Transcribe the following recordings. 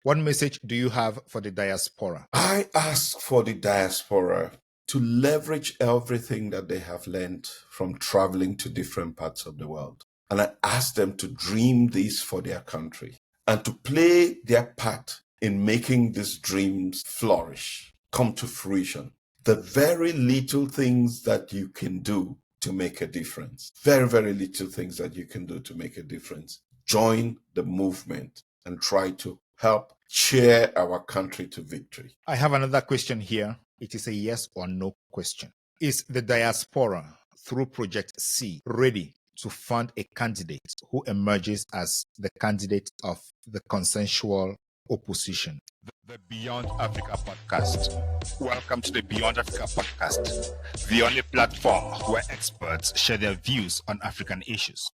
What message do you have for the diaspora? I ask for the diaspora to leverage everything that they have learned from traveling to different parts of the world. And I ask them to dream this for their country and to play their part in making these dreams flourish, come to fruition. The very little things that you can do to make a difference, very, very little things that you can do to make a difference. Join the movement and try to help cheer our country to victory. I have another question here. It is a yes or no question. Is the diaspora, through Project C, ready to fund a candidate who emerges as the candidate of the consensual opposition? The Beyond Africa podcast. Welcome to the Beyond Africa podcast, the only platform where experts share their views on African issues.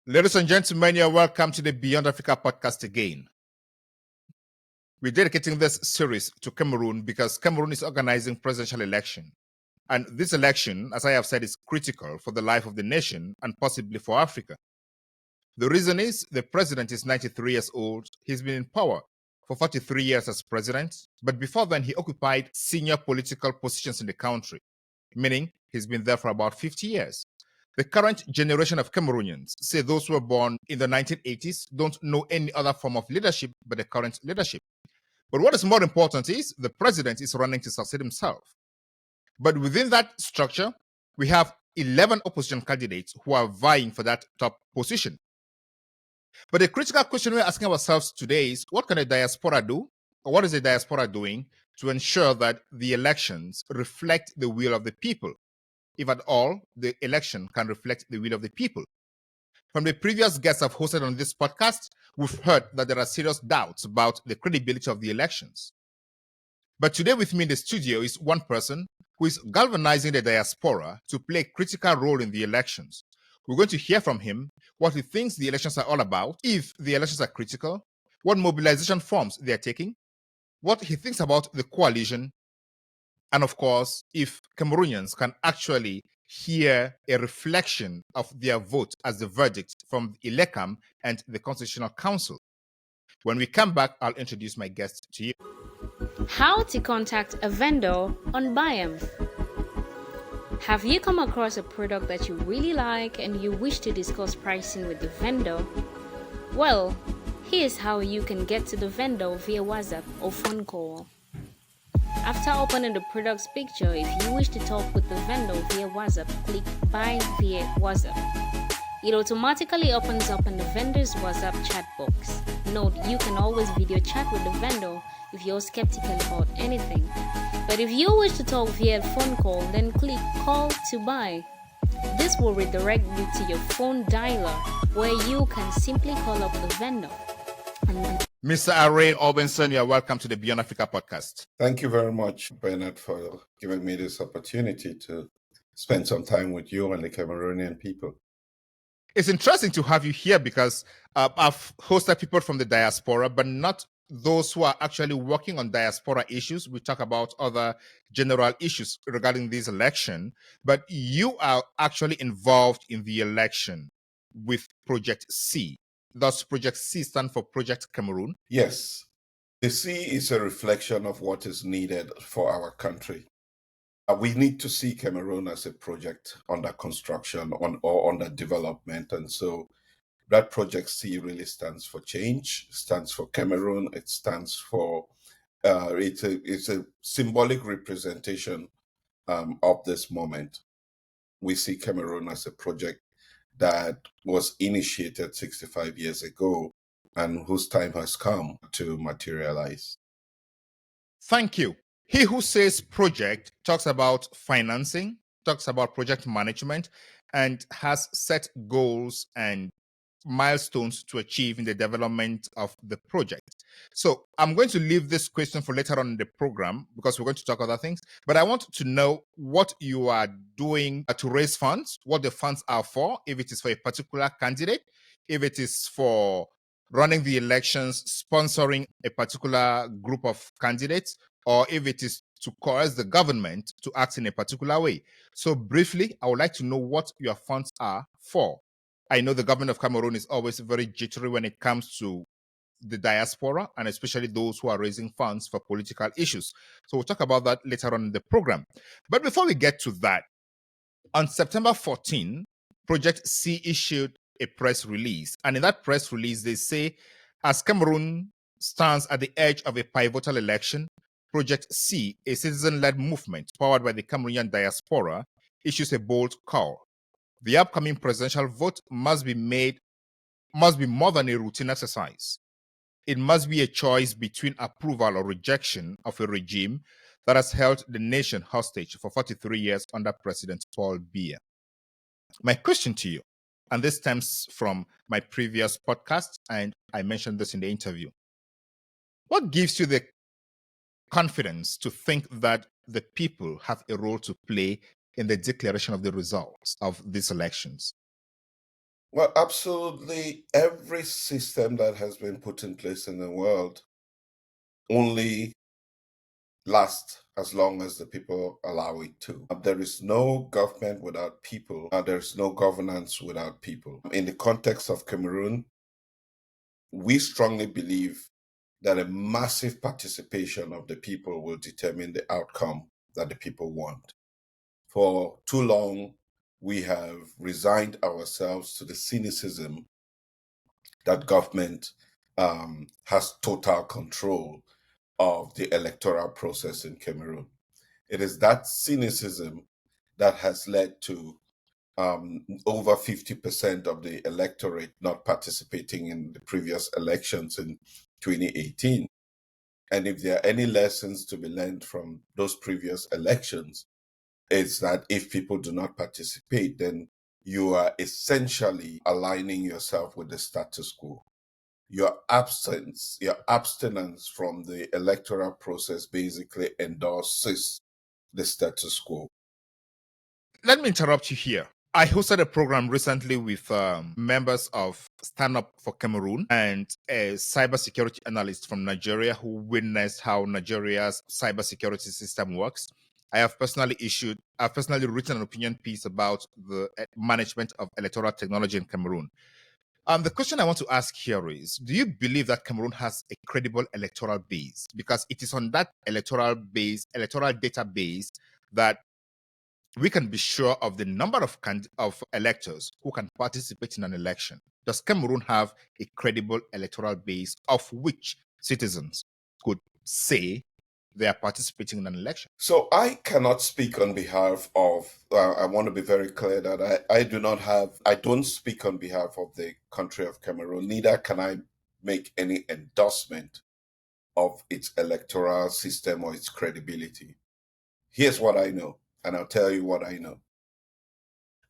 Ladies and gentlemen, you're welcome to the Beyond Africa podcast again. We're dedicating this series to Cameroon because Cameroon is organizing presidential election. And this election, as I have said, is critical for the life of the nation and possibly for Africa. The reason is the president is 93 years old. He's been in power for 43 years as president, but before then he occupied senior political positions in the country, meaning he's been there for about 50 years. The current generation of Cameroonians, say those who were born in the 1980s, don't know any other form of leadership but the current leadership. But what is more important is the president is running to succeed himself. But within that structure, we have 11 opposition candidates who are vying for that top position. But the critical question we're asking ourselves today is, what can the diaspora do, or what is the diaspora doing to ensure that the elections reflect the will of the people? If at all, the election can reflect the will of the people. From the previous guests I've hosted on this podcast, we've heard that there are serious doubts about the credibility of the elections. But today with me in the studio is one person who is galvanizing the diaspora to play a critical role in the elections. We're going to hear from him what he thinks the elections are all about, if the elections are critical, what mobilization forms they are taking, what he thinks about the coalition, and of course, if Cameroonians can actually hear a reflection of their vote as the verdict from the Elecam and the Constitutional Council. When we come back, I'll introduce my guest to you. How to contact a vendor on Biam. Have you come across a product that you really like and you wish to discuss pricing with the vendor? Well, here's how you can get to the vendor via WhatsApp or phone call. After opening the product's picture, if you wish to talk with the vendor via WhatsApp, click Buy via WhatsApp. It automatically opens up in the vendor's WhatsApp chat box. Note, you can always video chat with the vendor if you're skeptical about anything. But if you wish to talk via phone call, then click Call to Buy. This will redirect you to your phone dialer where you can simply call up the vendor. Mr. Arrey Obenson, you are welcome to the Beyond Africa podcast. Thank you very much, Bernard, for giving me this opportunity to spend some time with you and the Cameroonian people. It's interesting to have you here because I've hosted people from the diaspora, but not those who are actually working on diaspora issues. We talk about other general issues regarding this election, but you are actually involved in the election with Project C. Does Project C stand for Project Cameroon? Yes. The C is a reflection of what is needed for our country. We need to see Cameroon as a project under construction or under development. And so that Project C really stands for change, stands for Cameroon. It stands for, it's a symbolic representation of this moment. We see Cameroon as a project that was initiated 65 years ago and whose time has come to materialize. Thank you. He who says project talks about financing, talks about project management, and has set goals and milestones to achieve in the development of the project. So I'm going to leave this question for later on in the program because we're going to talk other things. But I want to know what you are doing to raise funds, what the funds are for, if it is for a particular candidate, if it is for running the elections, sponsoring a particular group of candidates, or if it is to coerce the government to act in a particular way. So briefly, I would like to know what your funds are for. I know the government of Cameroon is always very jittery when it comes to the diaspora, and especially those who are raising funds for political issues. So we'll talk about that later on in the program. But before we get to that, on September 14, Project C issued a press release. And in that press release, they say, as Cameroon stands at the edge of a pivotal election, Project C, a citizen-led movement powered by the Cameroonian diaspora, issues a bold call. The upcoming presidential vote must be more than a routine exercise. It must be a choice between approval or rejection of a regime that has held the nation hostage for 43 years under President Paul Biya. My question to you, and this stems from my previous podcast, and I mentioned this in the interview. What gives you the confidence to think that the people have a role to play in the declaration of the results of these elections? Well, absolutely every system that has been put in place in the world only lasts as long as the people allow it to. There is no government without people. There is no governance without people. In the context of Cameroon, we strongly believe that a massive participation of the people will determine the outcome that the people want. For too long, we have resigned ourselves to the cynicism that government has total control of the electoral process in Cameroon. It is that cynicism that has led to over 50% of the electorate not participating in the previous elections in 2018. And if there are any lessons to be learned from those previous elections, it's that if people do not participate, then you are essentially aligning yourself with the status quo. Your abstinence from the electoral process basically endorses the status quo. Let me interrupt you here. I hosted a program recently with members of Stand Up for Cameroon and a cybersecurity analyst from Nigeria who witnessed how Nigeria's cybersecurity system works. I've personally written an opinion piece about the management of electoral technology in Cameroon. The question I want to ask here is, do you believe that Cameroon has a credible electoral base? Because it is on that electoral database, that we can be sure of the number of electors who can participate in an election. Does Cameroon have a credible electoral base of which citizens could say they are participating in an election? So I cannot speak on behalf of, I want to be very clear that I don't speak on behalf of the country of Cameroon, neither can I make any endorsement of its electoral system or its credibility. Here's what I know, and I'll tell you what I know.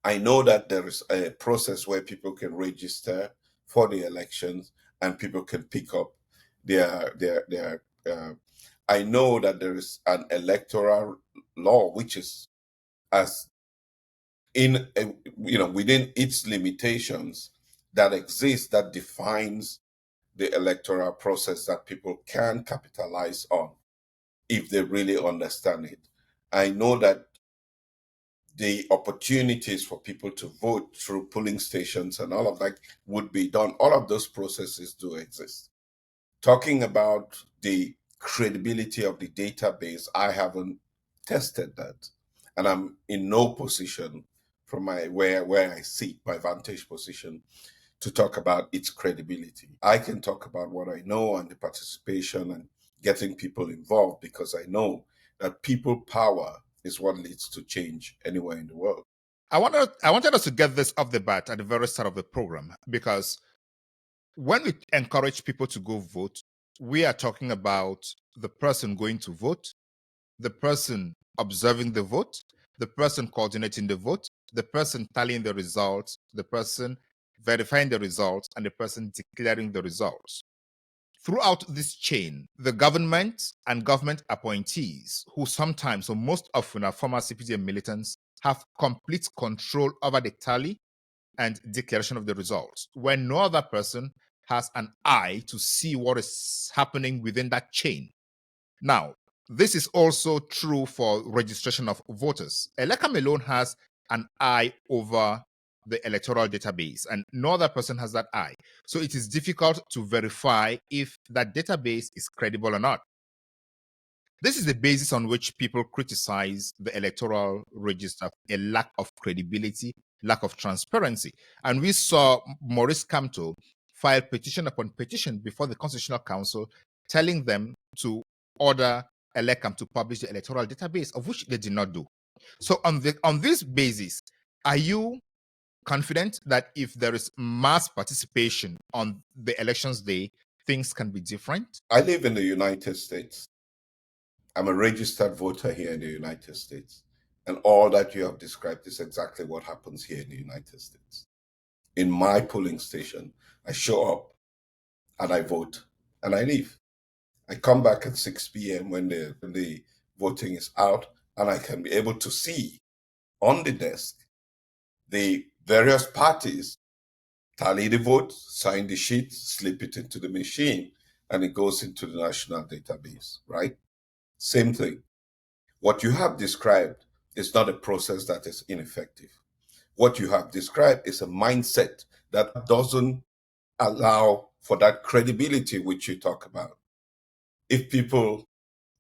I know that there is a process where people can register for the elections and people can pick up their I know that there is an electoral law which is as in within its limitations that exists, that defines the electoral process that people can capitalize on if they really understand it. I know that the opportunities for people to vote through polling stations and all of that would be done. All of those processes do exist. Talking about the credibility of the database, I haven't tested that. And I'm in no position from where I sit, my vantage position, to talk about its credibility. I can talk about what I know and the participation and getting people involved, because I know that people power is what leads to change anywhere in the world. I wanted us to get this off the bat at the very start of the program, because when we encourage people to go vote, we are talking about the person going to vote, the person observing the vote, the person coordinating the vote, the person tallying the results, the person verifying the results, and the person declaring the results. Throughout this chain, the government and government appointees, who sometimes or most often are former CPDM militants, have complete control over the tally and declaration of the results, when no other person has an eye to see what is happening within that chain. Now, this is also true for registration of voters. Elecam alone has an eye over the electoral database, and no other person has that eye. So it is difficult to verify if that database is credible or not. This is the basis on which people criticize the electoral register, a lack of credibility, lack of transparency. And we saw Maurice Kamto file petition upon petition before the Constitutional Council, telling them to order Elecam to publish the electoral database, of which they did not do. So on this basis, are you confident that if there is mass participation on the elections day, things can be different? I live in the United States. I'm a registered voter here in the United States. And all that you have described is exactly what happens here in the United States. In my polling station, I show up and I vote and I leave. I come back at 6 p.m. when the voting is out, and I can be able to see on the desk the various parties tally the votes, sign the sheet, slip it into the machine, and it goes into the national database, right? Same thing. What you have described is not a process that is ineffective. What you have described is a mindset that doesn't allow for that credibility which you talk about. If people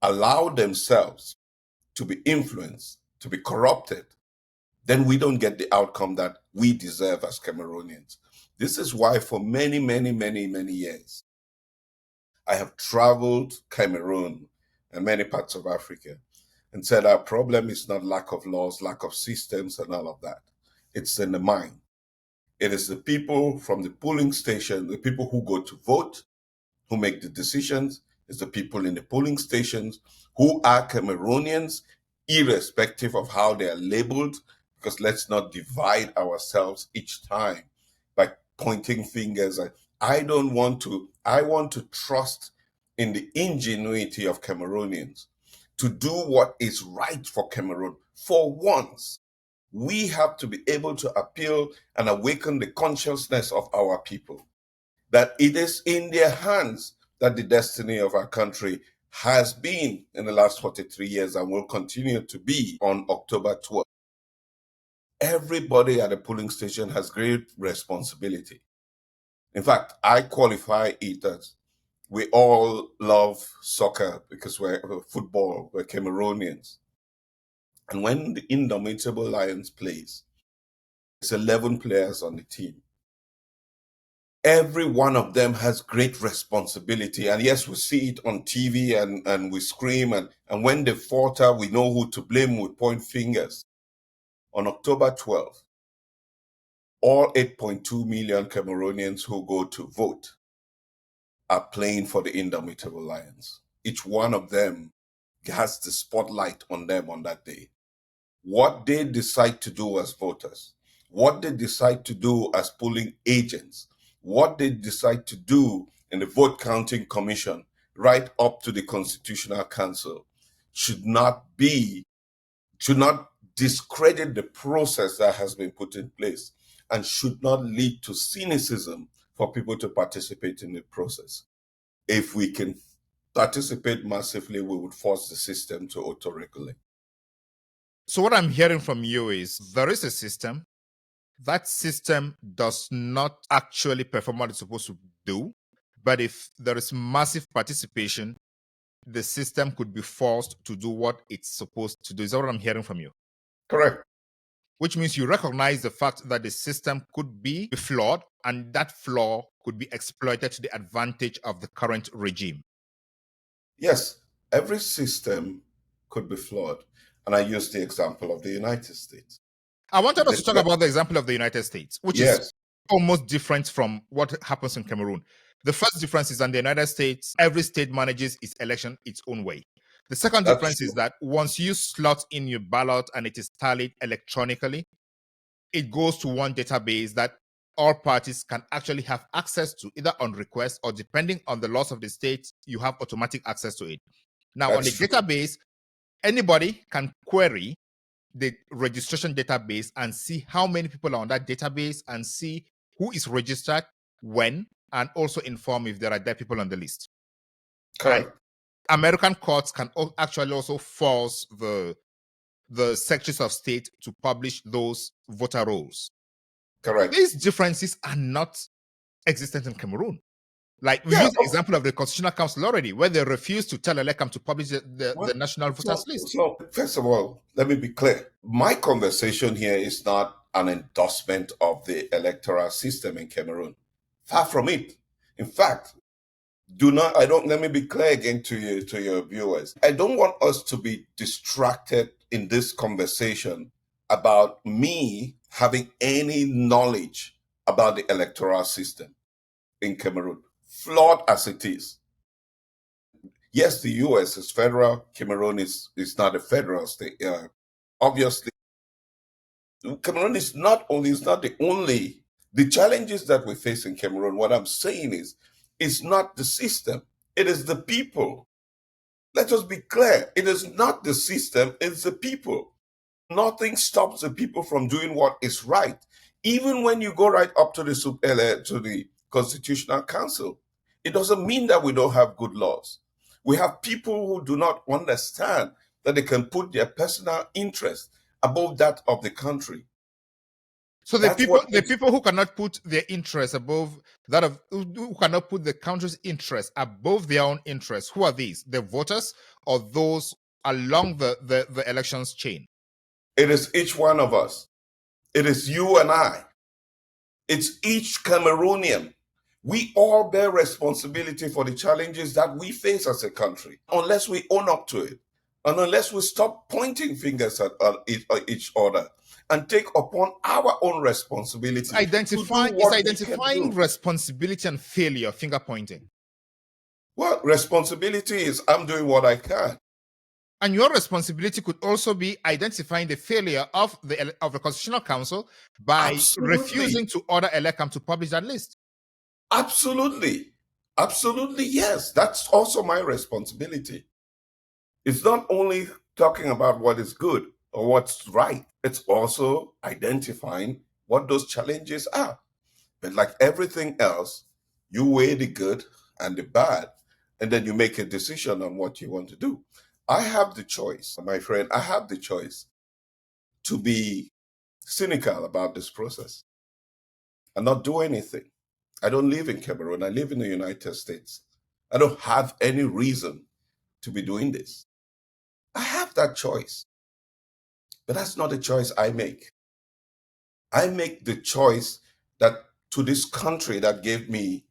allow themselves to be influenced, to be corrupted, then we don't get the outcome that we deserve as Cameroonians. This is why for many, many, many, many years, I have traveled Cameroon and many parts of Africa and said our problem is not lack of laws, lack of systems and all of that. It's in the mind. It is the people from the polling station, the people who go to vote, who make the decisions. It's the people in the polling stations who are Cameroonians, irrespective of how they are labeled, because let's not divide ourselves each time by pointing fingers. I want to trust in the ingenuity of Cameroonians to do what is right for Cameroon. For once, we have to be able to appeal and awaken the consciousness of our people that it is in their hands that the destiny of our country has been in the last 43 years and will continue to be on October 12th. Everybody at the polling station has great responsibility. In fact, I qualify it as we all love soccer because we're football, we're Cameroonians. And when the Indomitable Lions plays, it's 11 players on the team. Every one of them has great responsibility. And yes, we see it on TV and we scream. And when they falter, we know who to blame, we point fingers. On October 12th, all 8.2 million Cameroonians who go to vote are playing for the Indomitable Lions. Each one of them has the spotlight on them on that day. What they decide to do as voters, what they decide to do as polling agents, what they decide to do in the vote counting commission, right up to the Constitutional Council, should not discredit the process that has been put in place and should not lead to cynicism for people to participate in the process. If we can participate massively, we would force the system to auto-regulate. So what I'm hearing from you is there is a system. That system does not actually perform what it's supposed to do. But if there is massive participation, the system could be forced to do what it's supposed to do. Is that what I'm hearing from you? Correct. Which means you recognize the fact that the system could be flawed, and that flaw could be exploited to the advantage of the current regime. Yes, every system could be flawed. And I use the example of the United States. I wanted us to talk about the example of the United States, which is almost different from what happens in Cameroon. The first difference is that in the United States, every state manages its election its own way. The second difference is that once you slot in your ballot and it is tallied electronically, it goes to one database that all parties can actually have access to, either on request or depending on the laws of the state, you have automatic access to it. Now, on the database, anybody can query the registration database and see how many people are on that database and see who is registered, when, and also inform if there are dead people on the list. Correct. And American courts can actually also force the secretaries of state to publish those voter rolls. Correct. These differences are not existent in Cameroon. Like we Yeah. used the example of the Constitutional Council already, where they refused to tell Elecam to publish the national voters list. So, first of all, let me be clear. My conversation here is not an endorsement of the electoral system in Cameroon. Far from it. In fact, let me be clear again to your viewers. I don't want us to be distracted in this conversation about me having any knowledge about the electoral system in Cameroon, flawed as it is. Yes, the US is federal. Cameroon is not a federal state. Obviously, Cameroon is not the only. The challenges that we face in Cameroon, what I'm saying is, it's not the system. It is the people. Let us be clear. It is not the system. It's the people. Nothing stops the people from doing what is right. Even when you go right up to the Constitutional Council, it doesn't mean that we don't have good laws. We have people who do not understand that they can put their personal interest above that of the country. So the people who cannot put their interest above that of who cannot put the country's interest above their own interests, who are these? The voters or those along the elections chain? It is each one of us. It is you and I. It's each Cameroonian. We all bear responsibility for the challenges that we face as a country, unless we own up to it, and unless we stop pointing fingers at each other and take upon our own responsibility. It's identifying responsibility and failure, finger pointing. Well, responsibility is I'm doing what I can. And your responsibility could also be identifying the failure of the Constitutional Council by refusing to order Elecam to publish that list. Absolutely. Absolutely, yes. That's also my responsibility. It's not only talking about what is good or what's right. It's also identifying what those challenges are. But like everything else, you weigh the good and the bad, and then you make a decision on what you want to do. I have the choice, my friend. I have the choice to be cynical about this process and not do anything. I don't live in Cameroon. I live in the United States. I don't have any reason to be doing this. I have that choice. But that's not a choice I make. I make the choice that to this country that gave me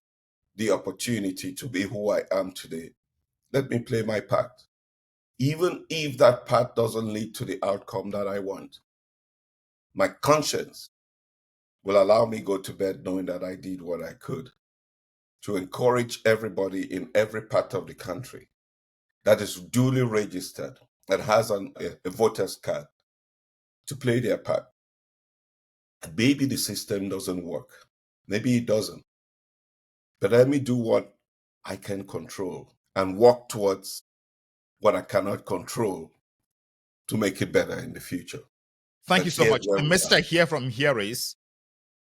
the opportunity to be who I am today, let me play my part. Even if that part doesn't lead to the outcome that I want, my conscience will allow me go to bed knowing that I did what I could to encourage everybody in every part of the country that is duly registered, that has a voter's card, to play their part. Maybe the system doesn't work. Maybe it doesn't. But let me do what I can control and work towards what I cannot control to make it better in the future. Thank you so much. The message I hear from here is,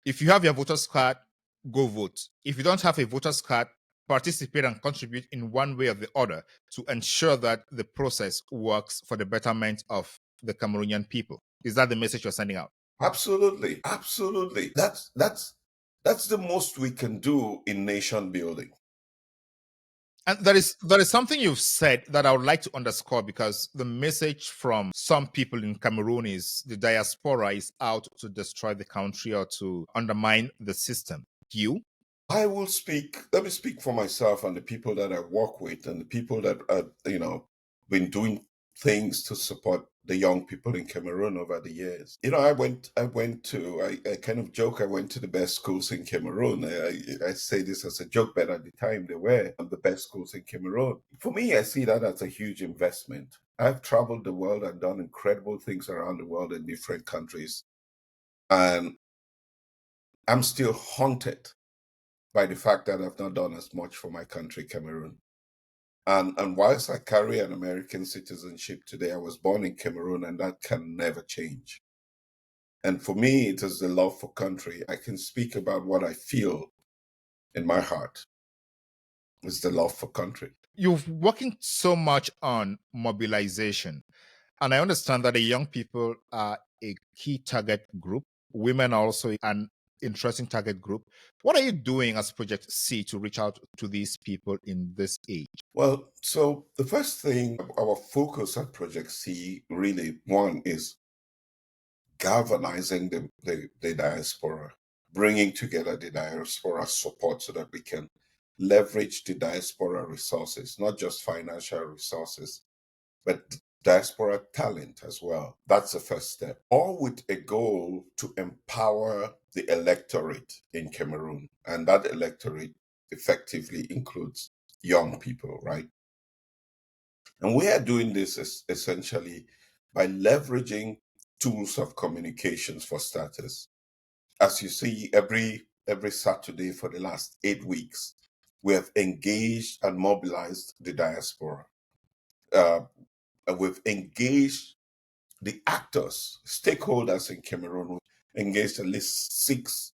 if you have your voter's card, go vote. If you don't have a voter's card, participate and contribute in one way or the other to ensure that the process works for the betterment of the Cameroonian people. Is that the message you're sending out? Absolutely. Absolutely. That's the most we can do in nation building. And there is something you've said that I would like to underscore, because the message from some people in Cameroon is the diaspora is out to destroy the country or to undermine the system. You? I will speak. Let me speak for myself and the people that I work with and the people that have, been doing things to support the young people in Cameroon over the years. I went to, I kind of joke, I went to the best schools in Cameroon. I say this as a joke, but at the time they were the best schools in Cameroon. For me, I see that as a huge investment. I've traveled the world and done incredible things around the world in different countries. And I'm still haunted by the fact that I've not done as much for my country, Cameroon. And whilst I carry an American citizenship today, I was born in Cameroon, and that can never change. And for me, it is the love for country. I can speak about what I feel in my heart. It's the love for country. You're working so much on mobilization. And I understand that the young people are a key target group. Women also. And interesting target group. What are you doing as Project C to reach out to these people in this age? Well, so the first thing, our focus at Project C, really, one is galvanizing the diaspora, bringing together the diaspora support so that we can leverage the diaspora resources, not just financial resources, but diaspora talent as well. That's the first step. All with a goal to empower the electorate in Cameroon. And that electorate effectively includes young people, right? And we are doing this essentially by leveraging tools of communications for starters. As you see, every Saturday for the last 8 weeks, we have engaged and mobilized the diaspora. We've engaged the actors, stakeholders in Cameroon. We've engaged at least 6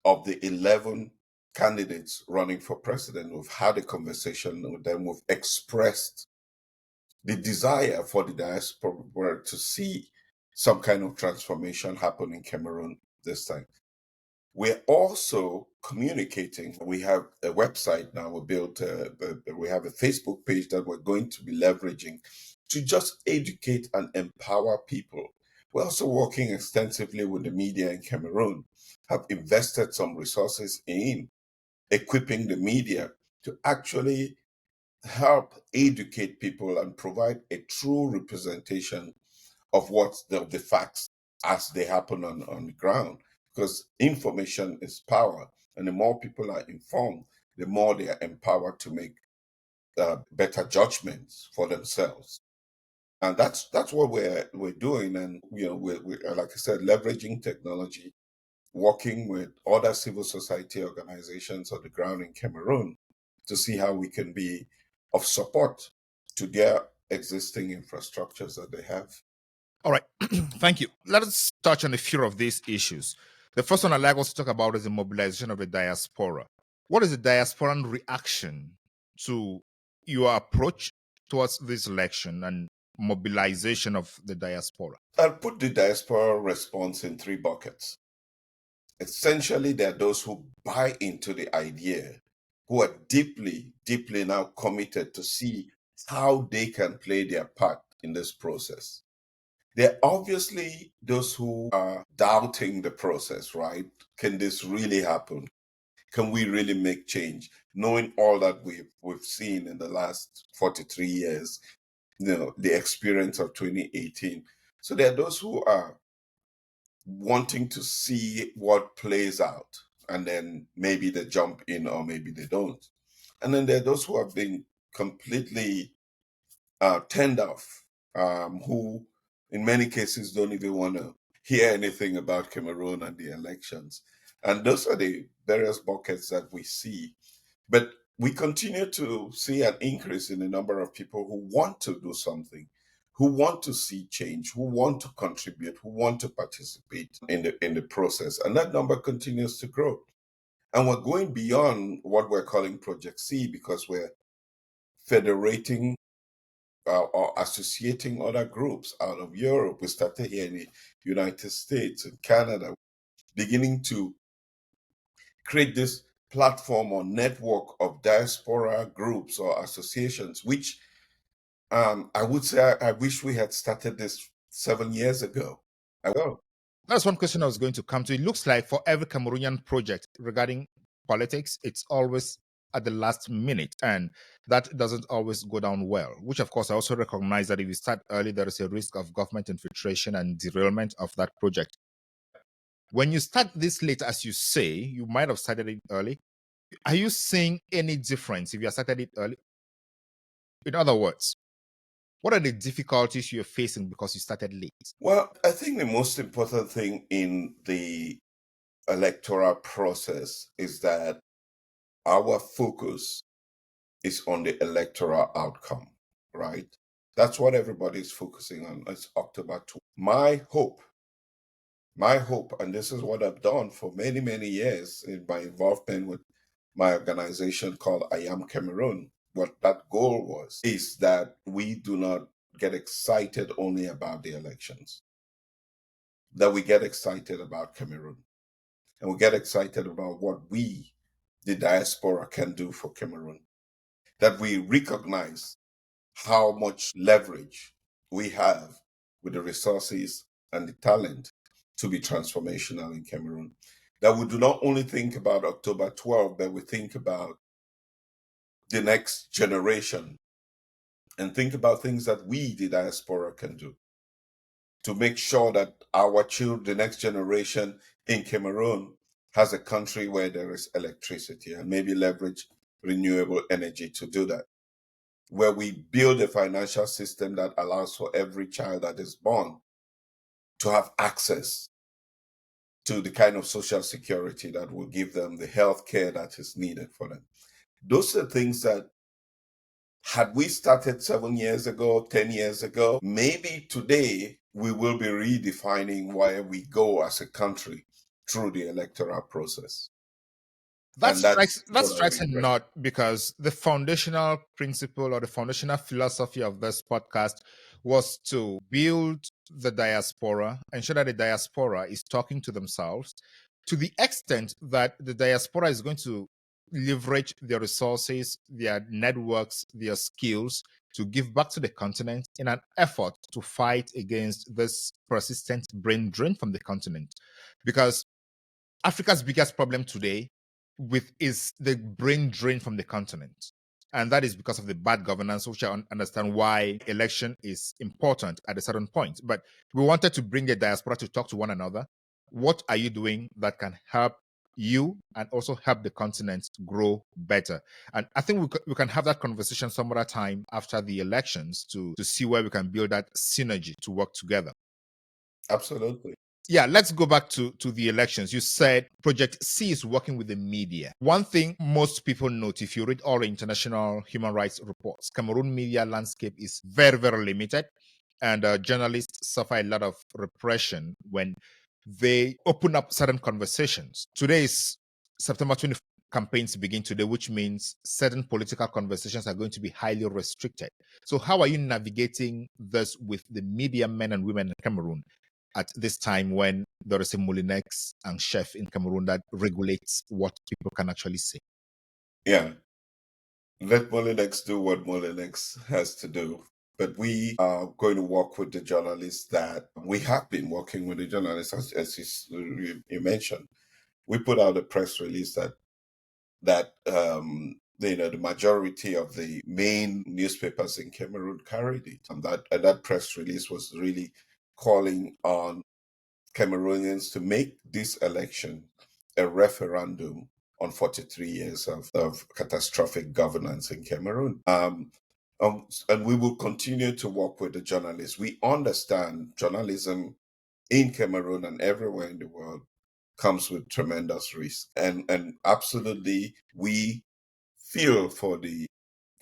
of the 11 candidates running for president. We've had a conversation with them. We've expressed the desire for the diaspora to see some kind of transformation happen in Cameroon this time. We're also communicating. We have a website now. We have a Facebook page that we're going to be leveraging to just educate and empower people. We're also working extensively with the media in Cameroon, have invested some resources in equipping the media to actually help educate people and provide a true representation of what the facts as they happen on the ground. Because information is power, and the more people are informed, the more they are empowered to make better judgments for themselves. And that's what we're doing. And we're like I said, leveraging technology, working with other civil society organizations on the ground in Cameroon to see how we can be of support to their existing infrastructures that they have. All right, thank you. Let us touch on a few of these issues. The first one I'd like us to talk about is the mobilization of the diaspora. What is the diasporan reaction to your approach towards this election and mobilization of the diaspora? I'll put the diaspora response in 3 buckets. Essentially, there are those who buy into the idea, who are deeply, deeply now committed to see how they can play their part in this process. There are obviously those who are doubting the process, right? Can this really happen? Can we really make change? Knowing all that we've seen in the last 43 years, the experience of 2018. So there are those who are wanting to see what plays out, and then maybe they jump in or maybe they don't. And then there are those who have been completely turned off, who in many cases don't even want to hear anything about Cameroon and the elections. And those are the various buckets that we see. But we continue to see an increase in the number of people who want to do something, who want to see change, who want to contribute, who want to participate in the process. And that number continues to grow. And we're going beyond what we're calling Project C because we're federating or associating other groups out of Europe. We started here in the United States and Canada, beginning to create this platform or network of diaspora groups or associations, which I would say I wish we had started this 7 years ago. I will. That's one question I was going to come to. It looks like for every Cameroonian project regarding politics, it's always at the last minute, and that doesn't always go down well, which of course I also recognize that if you start early, there is a risk of government infiltration and derailment of that project. When you start this late, as you say, you might have started it early. Are you seeing any difference if you started it early? In other words, what are the difficulties you're facing because you started late? Well, I think the most important thing in the electoral process is that our focus is on the electoral outcome, right? That's what everybody's focusing on. It's October 2. My hope, and this is what I've done for many, many years in my involvement with my organization called I Am Cameroon, what that goal was, is that we do not get excited only about the elections, that we get excited about Cameroon. and we get excited about what we, the diaspora, can do for Cameroon. That we recognize how much leverage we have with the resources and the talent to be transformational in Cameroon. That we do not only think about October 12, but we think about the next generation and think about things that we, the diaspora, can do to make sure that our children, the next generation in Cameroon, has a country where there is electricity and maybe leverage renewable energy to do that, where we build a financial system that allows for every child that is born to have access to the kind of social security that will give them the health care that is needed for them. Those are things that, had we started 7 years ago, 10 years ago, maybe today we will be redefining where we go as a country through the electoral process. That That's strikes a knot, because the foundational principle or the foundational philosophy of this podcast was to build the diaspora, ensure that the diaspora is talking to themselves to the extent that the diaspora is going to leverage their resources, their networks, their skills to give back to the continent in an effort to fight against this persistent brain drain from the continent. Because Africa's biggest problem today is the brain drain from the continent. And that is because of the bad governance, which I understand why election is important at a certain point. But we wanted to bring the diaspora to talk to one another. What are you doing that can help you and also help the continent grow better? And I think we can have that conversation some other time after the elections to see where we can build that synergy to work together. Absolutely. Yeah, let's go back to the elections. You said Project C is working with the media. One thing most people note, if you read all the international human rights reports, Cameroon media landscape is very, very limited, and journalists suffer a lot of repression when they open up certain conversations. Today is September 24th. Campaigns begin today, which means certain political conversations are going to be highly restricted. So how are you navigating this with the media men and women in Cameroon at this time when there is a Molinex and chef in Cameroon that regulates what people can actually say? Yeah. Let Molinex do what Molinex has to do. But we are going to work with the journalists that we have been working with the journalists, as you mentioned. We put out a press release that the majority of the main newspapers in Cameroon carried it, and that press release was really calling on Cameroonians to make this election a referendum on 43 years of catastrophic governance in Cameroon. And we will continue to work with the journalists. We understand journalism in Cameroon and everywhere in the world comes with tremendous risk. And absolutely, we feel for the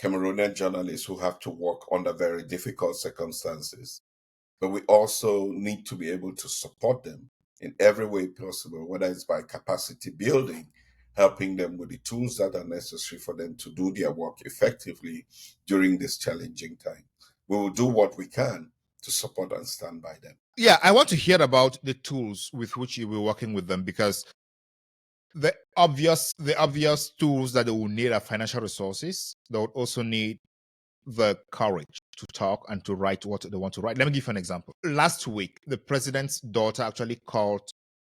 Cameroonian journalists who have to work under very difficult circumstances. But we also need to be able to support them in every way possible, whether it's by capacity building, helping them with the tools that are necessary for them to do their work effectively during this challenging time. We will do what we can to support and stand by them. Yeah, I want to hear about the tools with which you will be working with them, because the obvious tools that they will need are financial resources. They would also need the courage to talk and to write what they want to write. Let me give you an example. Last week, the president's daughter actually called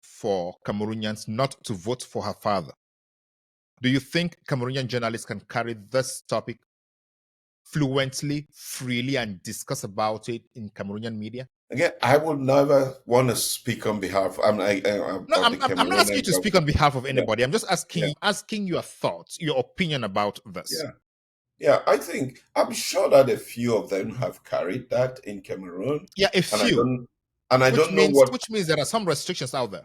for Cameroonians not to vote for her father. Do you think Cameroonian journalists can carry this topic fluently, freely, and discuss about it in Cameroonian media? Again, I would never want to speak on behalf. I'm not asking you to speak on behalf of anybody. I'm just asking your thoughts, your opinion about this. Yeah, I'm sure that a few of them have carried that in Cameroon. Yeah, a few. Which means there are some restrictions out there.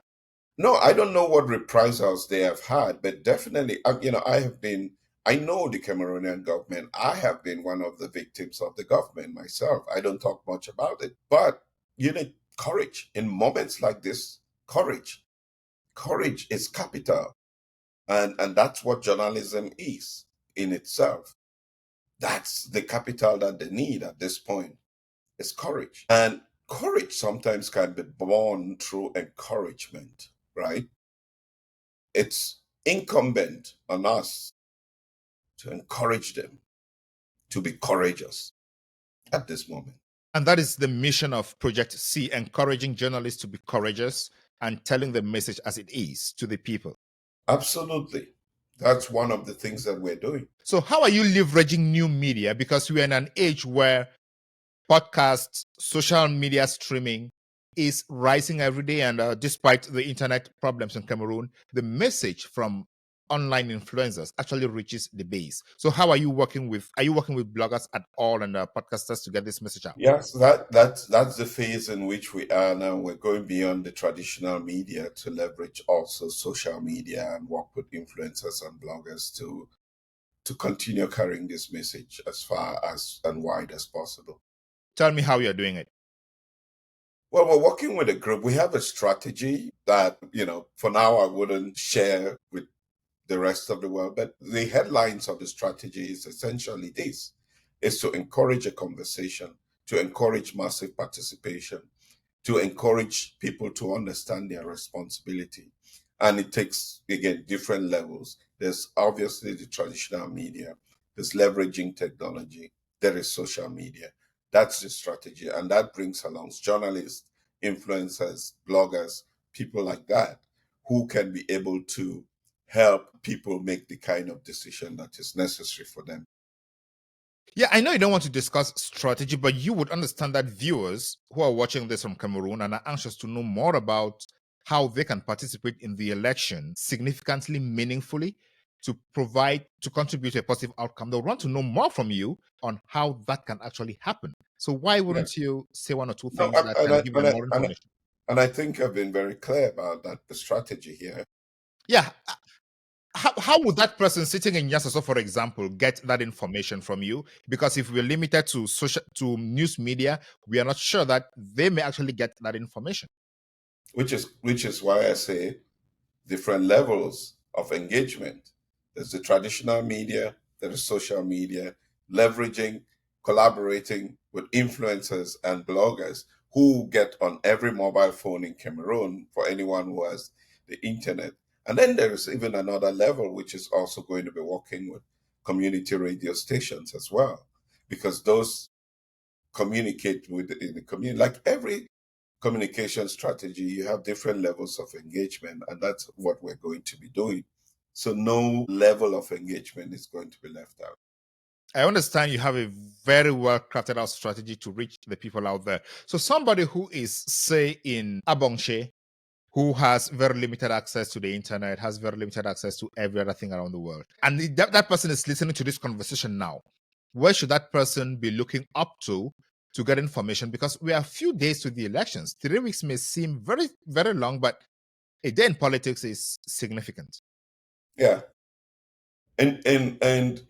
No, I don't know what reprisals they have had, but definitely, I know the Cameroonian government. I have been one of the victims of the government myself. I don't talk much about it, but you need courage in moments like this. Courage is capital, and that's what journalism is in itself. That's the capital that they need at this point, is courage. And courage sometimes can be born through encouragement, right? It's incumbent on us to encourage them to be courageous at this moment. And that is the mission of Project C, encouraging journalists to be courageous and telling the message as it is to the people. Absolutely. That's one of the things that we're doing. So how are you leveraging new media? Because we are in an age where podcasts, social media streaming is rising every day. And despite the internet problems in Cameroon, the message from online influencers actually reaches the base. So how are you working with bloggers at all and podcasters to get this message out? Yes, that's the phase in which we are now. We're going beyond the traditional media to leverage also social media and work with influencers and bloggers to continue carrying this message as far as and wide as possible. Tell me how you're doing it. Well, we're working with a group. We have a strategy that, for now I wouldn't share with the rest of the world, but the headlines of the strategy is essentially this, is to encourage a conversation, to encourage massive participation, to encourage people to understand their responsibility. And it takes, again, different levels. There's obviously the traditional media, there's leveraging technology, there is social media. That's the strategy. And that brings along journalists, influencers, bloggers, people like that, who can be able to help people make the kind of decision that is necessary for them. Yeah, I know you don't want to discuss strategy, but you would understand that viewers who are watching this from Cameroon and are anxious to know more about how they can participate in the election significantly, meaningfully, to contribute to a positive outcome. They'll want to know more from you on how that can actually happen. So why wouldn't you say one or two things that can give them more information? And I think I've been very clear about that, the strategy here. Yeah. How would that person sitting in Nyasaso, for example, get that information from you? Because if we're limited to news media, we are not sure that they may actually get that information. Which is why I say different levels of engagement. There's the traditional media, there is social media, leveraging, collaborating with influencers and bloggers who get on every mobile phone in Cameroon for anyone who has the internet. And then there is even another level, which is also going to be working with community radio stations as well, because those communicate with the community. Like every communication strategy, you have different levels of engagement, and that's what we're going to be doing. So no level of engagement is going to be left out. I understand you have a very well crafted out strategy to reach the people out there. So somebody who is, say, in Abongshe, who has very limited access to the internet, has very limited access to every other thing around the world, and that person is listening to this conversation now, where should that person be looking up to get information? Because we are a few days to the elections. 3 weeks may seem very, very long, but a day in politics is significant. Yeah. And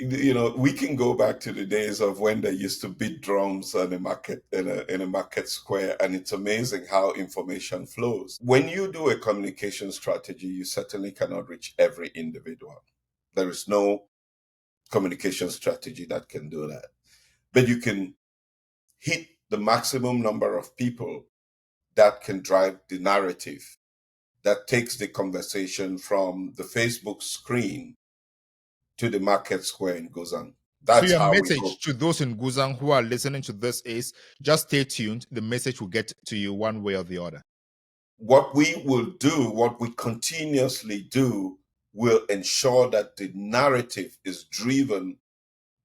we can go back to the days of when they used to beat drums in a market square, and it's amazing how information flows. When you do a communication strategy, you certainly cannot reach every individual. There is no communication strategy that can do that. But you can hit the maximum number of people that can drive the narrative, that takes the conversation from the Facebook screen to the market square in Guzang. That's so your how message to those in Guzang who are listening to this is just stay tuned. The message will get to you one way or the other. What we will do, what we continuously do, will ensure that the narrative is driven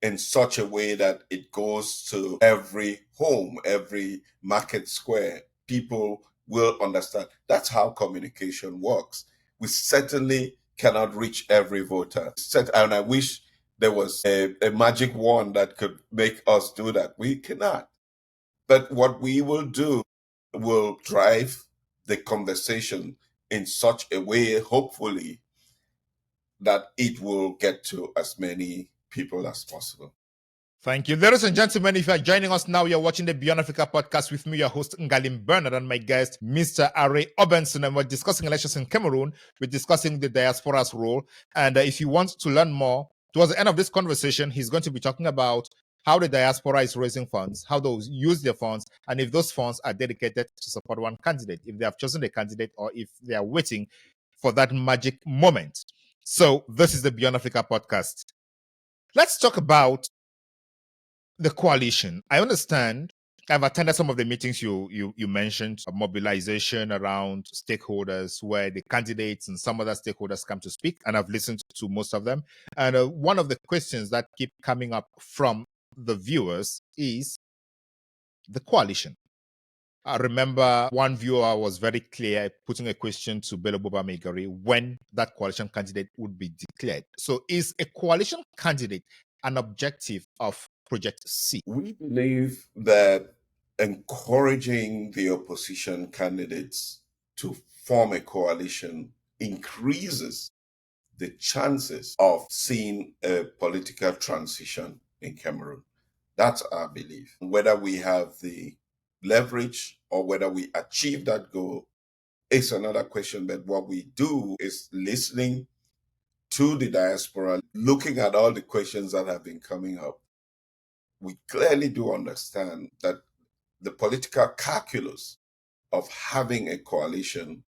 in such a way that it goes to every home, every market square. People will understand. That's how communication works. We certainly cannot reach every voter. And I wish there was a magic wand that could make us do that. We cannot. But what we will do will drive the conversation in such a way, hopefully, that it will get to as many people as possible. Thank you. Ladies and gentlemen, if you are joining us now, you're watching the Beyond Africa podcast with me, your host, Ngalim Bernard, and my guest, Mr. Arrey Obenson. And we're discussing elections in Cameroon. We're discussing the diaspora's role. And if you want to learn more, towards the end of this conversation, he's going to be talking about how the diaspora is raising funds, how those use their funds, and if those funds are dedicated to support one candidate, if they have chosen a candidate, or if they are waiting for that magic moment. So this is the Beyond Africa podcast. Let's talk about the coalition. I understand. I've attended some of the meetings you mentioned, mobilization around stakeholders where the candidates and some other stakeholders come to speak, and I've listened to most of them. And one of the questions that keep coming up from the viewers is the coalition. I remember one viewer was very clear putting a question to Bello Boba Megari when that coalition candidate would be declared. So is a coalition candidate an objective of Project C? We believe that encouraging the opposition candidates to form a coalition increases the chances of seeing a political transition in Cameroon. That's our belief. Whether we have the leverage or whether we achieve that goal is another question. But what we do is listening to the diaspora, looking at all the questions that have been coming up. We clearly do understand that the political calculus of having a coalition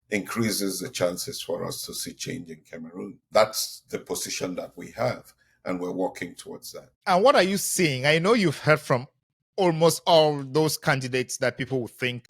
increases the chances for us to see change in Cameroon. That's the position that we have, and we're working towards that. And what are you seeing? I know you've heard from almost all those candidates that people would think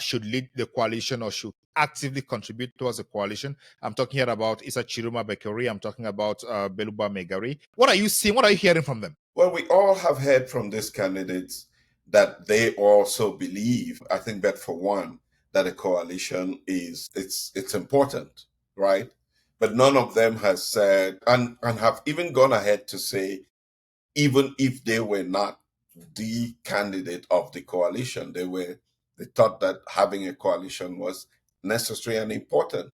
should lead the coalition or should actively contribute towards the coalition. I'm talking here about Issa Chiruma Bekori. I'm talking about Beluba Megari. What are you seeing? What are you hearing from them? Well, we all have heard from these candidates that they also believe, I think that for one, that a coalition it's important, right? But none of them has said and have even gone ahead to say, even if they were not the candidate of the coalition, they thought that having a coalition was necessary and important.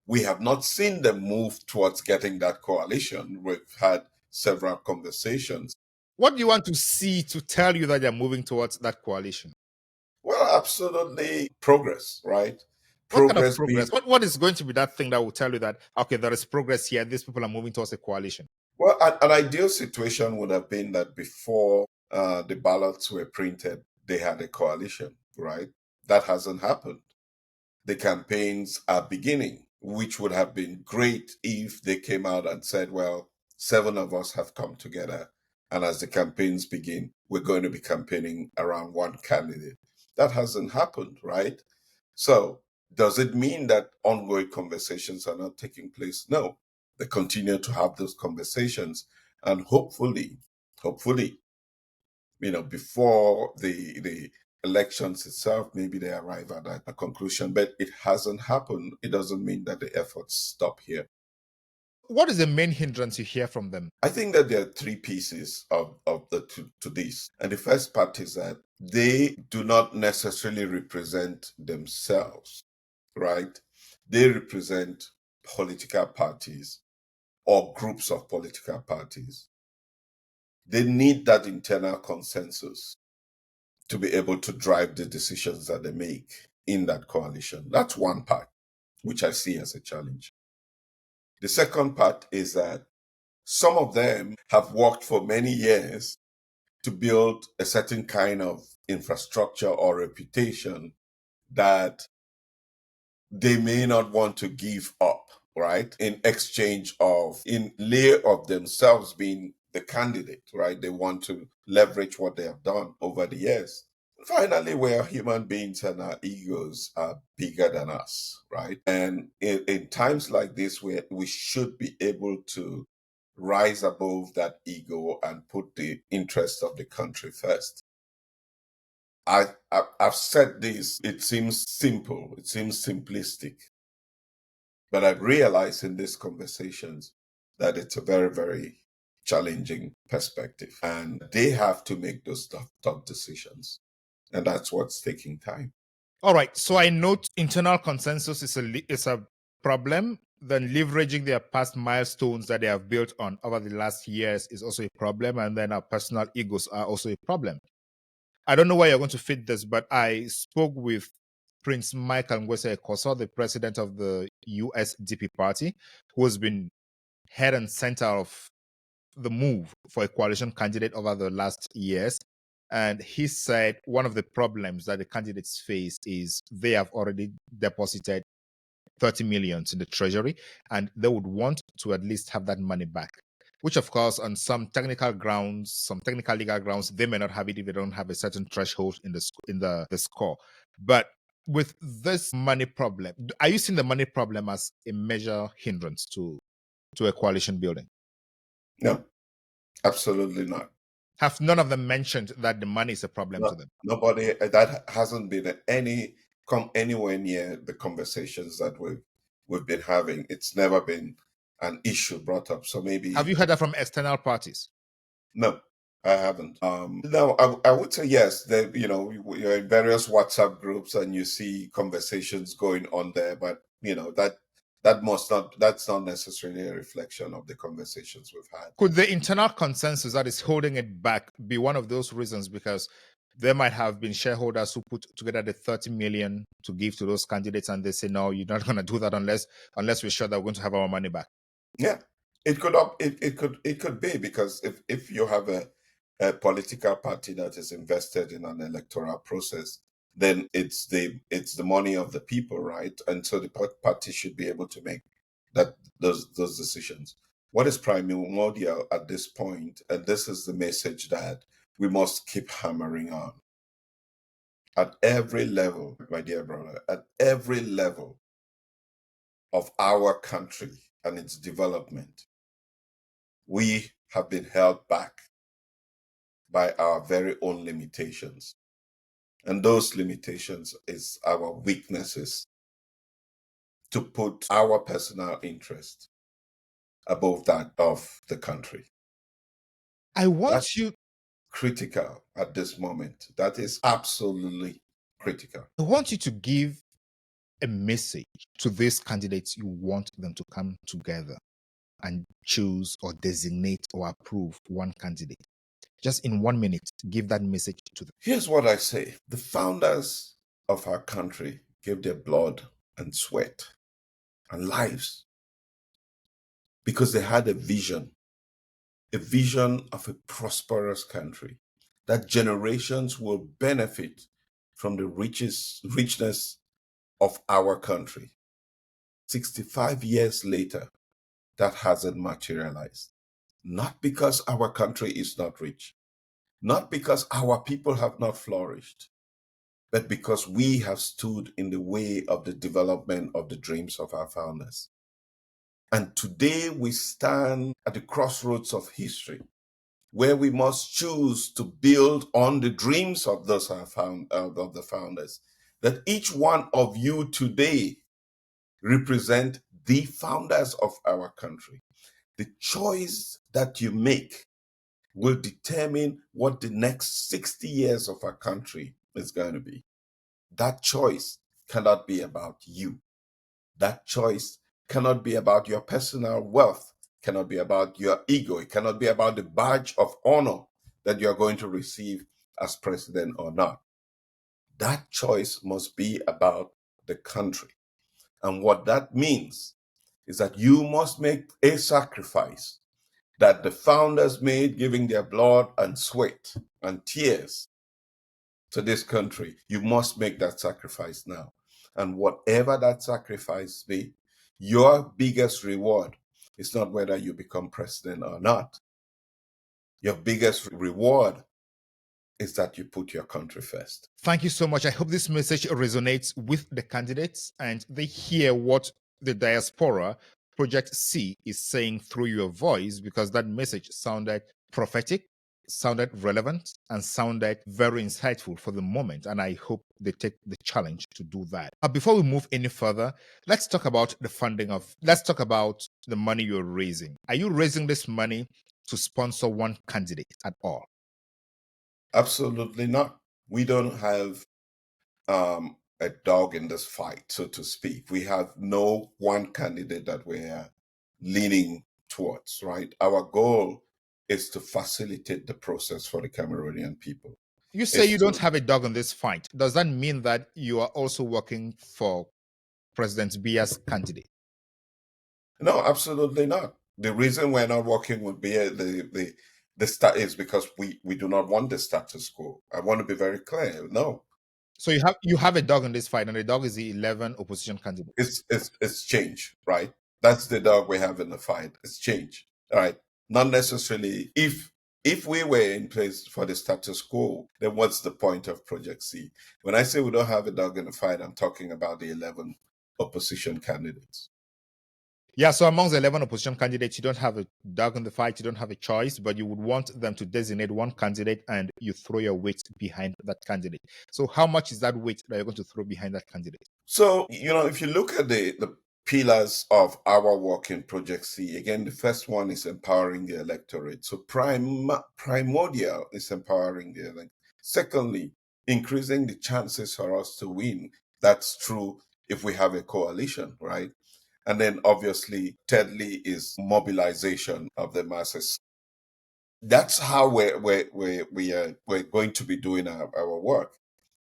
We have not seen them move towards getting that coalition. We've had several conversations. What do you want to see to tell you that they're moving towards that coalition? Well, absolutely progress, right? What kind of progress? What is going to be that thing that will tell you that, okay, there is progress here, these people are moving towards a coalition? Well, an ideal situation would have been that before the ballots were printed, they had a coalition, right? That hasn't happened. The campaigns are beginning, which would have been great if they came out and said, well, 7 of us have come together, and as the campaigns begin, we're going to be campaigning around one candidate. That hasn't happened, right? So does it mean that ongoing conversations are not taking place? No, they continue to have those conversations, and hopefully, before the elections itself, maybe they arrive at a conclusion, but it hasn't happened. It doesn't mean that the efforts stop here. What is the main hindrance you hear from them? I think that there are 3 pieces to this. And the first part is that they do not necessarily represent themselves, right? They represent political parties or groups of political parties. They need that internal consensus to be able to drive the decisions that they make in that coalition. That's one part, which I see as a challenge. The second part is that some of them have worked for many years to build a certain kind of infrastructure or reputation that they may not want to give up, right? In lieu of themselves being the candidate, right? They want to leverage what they have done over the years. Finally, we're human beings and our egos are bigger than us, right? And in times like this, we should be able to rise above that ego and put the interests of the country first. I've said this, it seems simple, it seems simplistic, but I've realized in these conversations that it's a very, very challenging perspective, and they have to make those tough decisions. And that's what's taking time. All right. So I note internal consensus is a problem. Then leveraging their past milestones that they have built on over the last years is also a problem. And then our personal egos are also a problem. I don't know where you're going to fit this, but I spoke with Prince Michael Ngwese Ekoso, the president of the USDP party, who has been head and center of the move for a coalition candidate over the last years. And he said one of the problems that the candidates face is they have already deposited 30 million in the treasury, and they would want to at least have that money back. Which, of course, on some technical grounds, some technical legal grounds, they may not have it if they don't have a certain threshold in the score. But with this money problem, are you seeing the money problem as a major hindrance to a coalition building? No, absolutely not. Have none of them mentioned that the money is a problem to them? Nobody, that hasn't been come anywhere near the conversations that we've been having. It's never been an issue brought up. So maybe have you heard that from external parties? No, I haven't. No, I would say yes. That you're in various WhatsApp groups and you see conversations going on there, but that's not necessarily a reflection of the conversations we've had. Could the internal consensus that is holding it back be one of those reasons? Because there might have been shareholders who put together the 30 million to give to those candidates, and they say, no, you're not going to do that unless we're sure that we're going to have our money back. Yeah, it could be, because if you have a political party that is invested in an electoral process, then it's the money of the people, right? And so the party should be able to make those decisions. What is primordial at this point, and this is the message that we must keep hammering on at every level, my dear brother, at every level of our country and its development, we have been held back by our very own limitations. And those limitations is our weaknesses to put our personal interest above that of the country. That's critical at this moment. That is absolutely critical. I want you to give a message to these candidates. You want them to come together and choose or designate or approve one candidate. Just in 1 minute, give that message to them. Here's what I say. The founders of our country gave their blood and sweat and lives because they had a vision of a prosperous country, that generations will benefit from the richness of our country. 65 years later, that hasn't materialized. Not because our country is not rich, not because our people have not flourished, but because we have stood in the way of the development of the dreams of our founders. And today we stand at the crossroads of history, where we must choose to build on the dreams of those of the founders. That each one of you today represent the founders of our country. The choice that you make will determine what the next 60 years of our country is going to be. That choice cannot be about you. That choice cannot be about your personal wealth, cannot be about your ego. It cannot be about the badge of honor that you're going to receive as president or not. That choice must be about the country. And what that means is that you must make a sacrifice that the founders made, giving their blood and sweat and tears to this country. You must make that sacrifice now. And whatever that sacrifice be, your biggest reward is not whether you become president or not. Your biggest reward is that you put your country first. Thank you so much. I hope this message resonates with the candidates and they hear what the Diaspora Project C is saying through your voice, because that message sounded prophetic, sounded relevant, and sounded very insightful for the moment. And I hope they take the challenge to do that. Before we move any further, let's talk about let's talk about the money you're raising. Are you raising this money to sponsor one candidate at all? Absolutely not. We don't have a dog in this fight, so to speak. We have no one candidate that we're leaning towards, right? Our goal is to facilitate the process for the Cameroonian people. You say you don't have a dog in this fight. Does that mean that you are also working for President Biya's candidate? No, absolutely not. The reason we're not working with Biya, is because we do not want the status quo. I want to be very clear. No, So you have a dog in this fight, and the dog is the 11 opposition candidates. It's change, right? That's the dog we have in the fight. It's change, right? Not necessarily if we were in place for the status quo, then what's the point of Project C? When I say we don't have a dog in the fight, I'm talking about the 11 opposition candidates. Yeah, so amongst the 11 opposition candidates, you don't have a dog in the fight, you don't have a choice, but you would want them to designate one candidate and you throw your weight behind that candidate. So how much is that weight that you're going to throw behind that candidate? So, if you look at the pillars of our work in Project C, again, the first one is empowering the electorate. So primordial is empowering the electorate. Secondly, increasing the chances for us to win. That's true if we have a coalition, right? And then obviously, thirdly is mobilization of the masses. That's how we're going to be doing our work.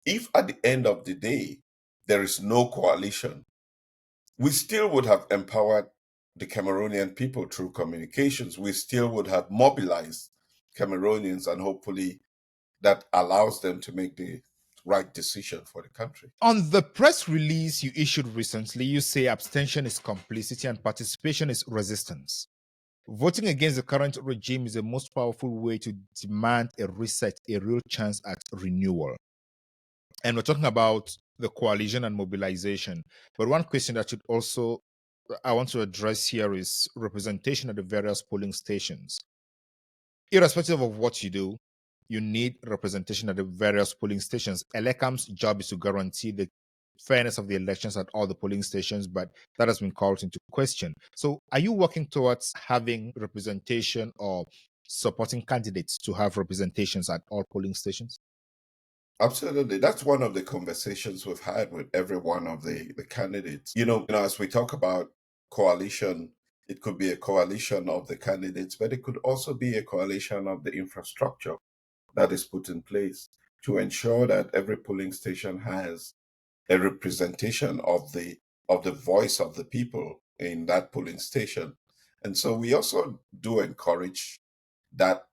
If at the end of the day, there is no coalition, we still would have empowered the Cameroonian people through communications. We still would have mobilized Cameroonians, and hopefully that allows them to make the right decision for the country. On the press release you issued recently, you say abstention is complicity and participation is resistance. Voting against the current regime is the most powerful way to demand a reset, a real chance at renewal. And we're talking about the coalition and mobilization. But one question that I want to address here is representation at the various polling stations. Irrespective of what you do, you need representation at the various polling stations. Elecam's job is to guarantee the fairness of the elections at all the polling stations, but that has been called into question. So are you working towards having representation or supporting candidates to have representations at all polling stations? Absolutely. That's one of the conversations we've had with every one of the candidates. As we talk about coalition, it could be a coalition of the candidates, but it could also be a coalition of the infrastructure that is put in place to ensure that every polling station has a representation of the voice of the people in that polling station. And so we also do encourage that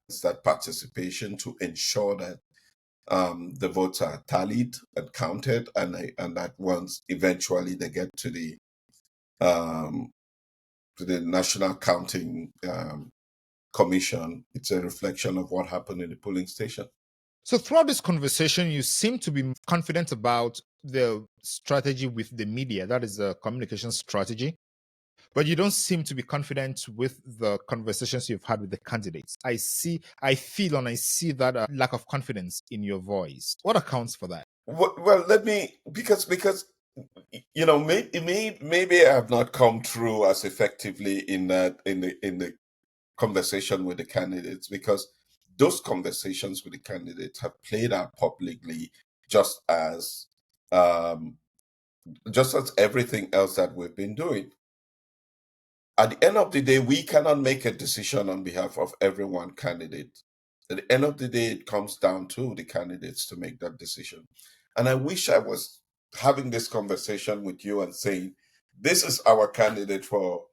participation to ensure that the votes are tallied and counted, and that once eventually they get to the national counting commission, it's a reflection of what happened in the polling station. So throughout this conversation, you seem to be confident about the strategy with the media, that is the communication strategy, but you don't seem to be confident with the conversations you've had with the candidates. I feel and I see that lack of confidence in your voice. What accounts for that? Well, let me, because maybe I have not come through as effectively in the conversation with the candidates, because those conversations with the candidates have played out publicly, just as everything else that we've been doing. At the end of the day, we cannot make a decision on behalf of every one candidate. At the end of the day, it comes down to the candidates to make that decision. And I wish I was having this conversation with you and saying, this is our candidate for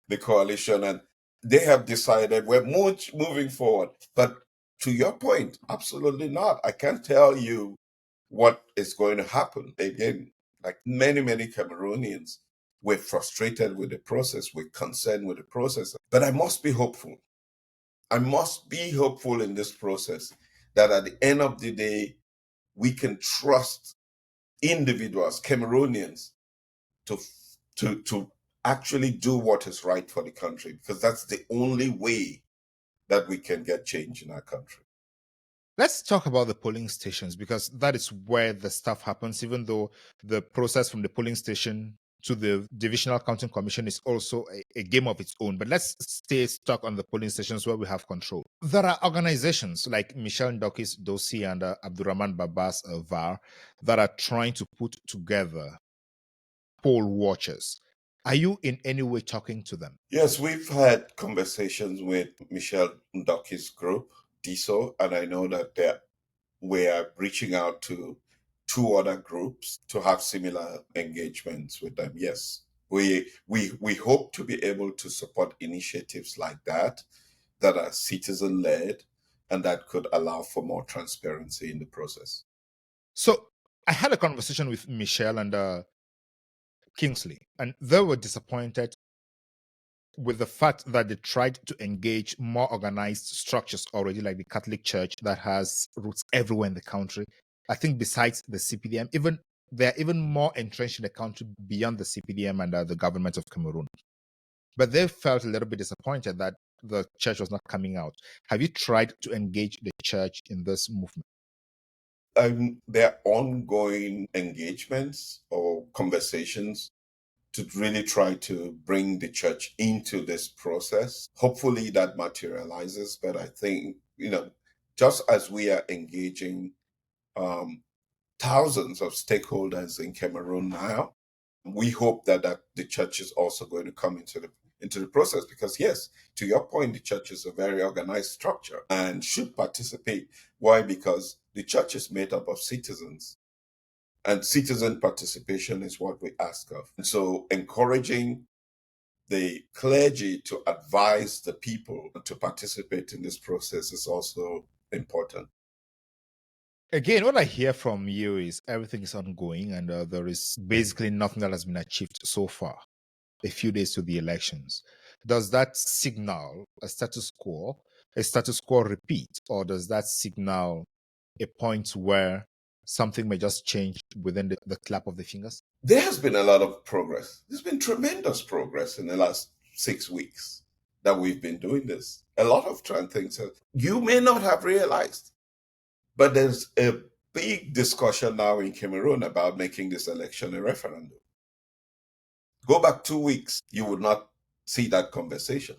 the coalition, and they have decided we're moving forward. But to your point, absolutely not. I can't tell you what is going to happen. Again, like many Cameroonians, we're frustrated with the process, we're concerned with the process. But I must be hopeful. I must be hopeful in this process that at the end of the day, we can trust individuals, Cameroonians, to actually do what is right for the country, because that's the only way that we can get change in our country. Let's talk about the polling stations, because that is where the stuff happens, even though the process from the polling station to the Divisional Counting Commission is also a game of its own. But let's stay stuck on the polling stations where we have control. There are organizations like Michel Ndoki's dossier and Abdurrahman Baba's VAR that are trying to put together poll watchers. Are you in any way talking to them? Yes, we've had conversations with Michel Ndoki's group, DISO, and I know that we are reaching out to 2 other groups to have similar engagements with them. Yes, we hope to be able to support initiatives like that are citizen-led and that could allow for more transparency in the process. So I had a conversation with Michelle and Kingsley, and they were disappointed with the fact that they tried to engage more organized structures already, like the Catholic Church that has roots everywhere in the country. I think besides the CPDM, they're even more entrenched in the country beyond the CPDM and the government of Cameroon. But they felt a little bit disappointed that the church was not coming out. Have you tried to engage the church in this movement? There are ongoing engagements or conversations to really try to bring the church into this process. Hopefully that materializes, but I think, just as we are engaging thousands of stakeholders in Cameroon now, we hope that the church is also going to come into the process, because yes, to your point, the church is a very organized structure and should participate. Why? Because the church is made up of citizens, and citizen participation is what we ask of. And so encouraging the clergy to advise the people to participate in this process is also important. Again, what I hear from you is everything is ongoing and there is basically nothing that has been achieved so far, a few days to the elections. Does that signal a status quo repeat, or does that signal a point where something may just change within the clap of the fingers? There has been a lot of progress. There's been tremendous progress in the last 6 weeks that we've been doing this. A lot of things you may not have realized, but there's a big discussion now in Cameroon about making this election a referendum. Go back 2 weeks, you would not see that conversation.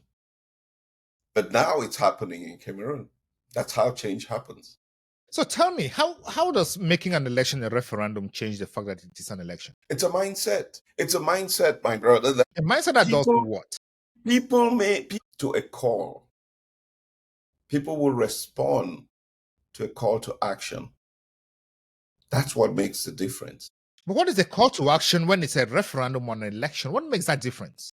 But now it's happening in Cameroon. That's how change happens. So tell me, how does making an election a referendum change the fact that it is an election? It's a mindset. It's a mindset, my brother. A mindset that does what? People may to a call. People will respond to a call to action. That's what makes the difference. But what is a call to action when it's a referendum on an election? What makes that difference?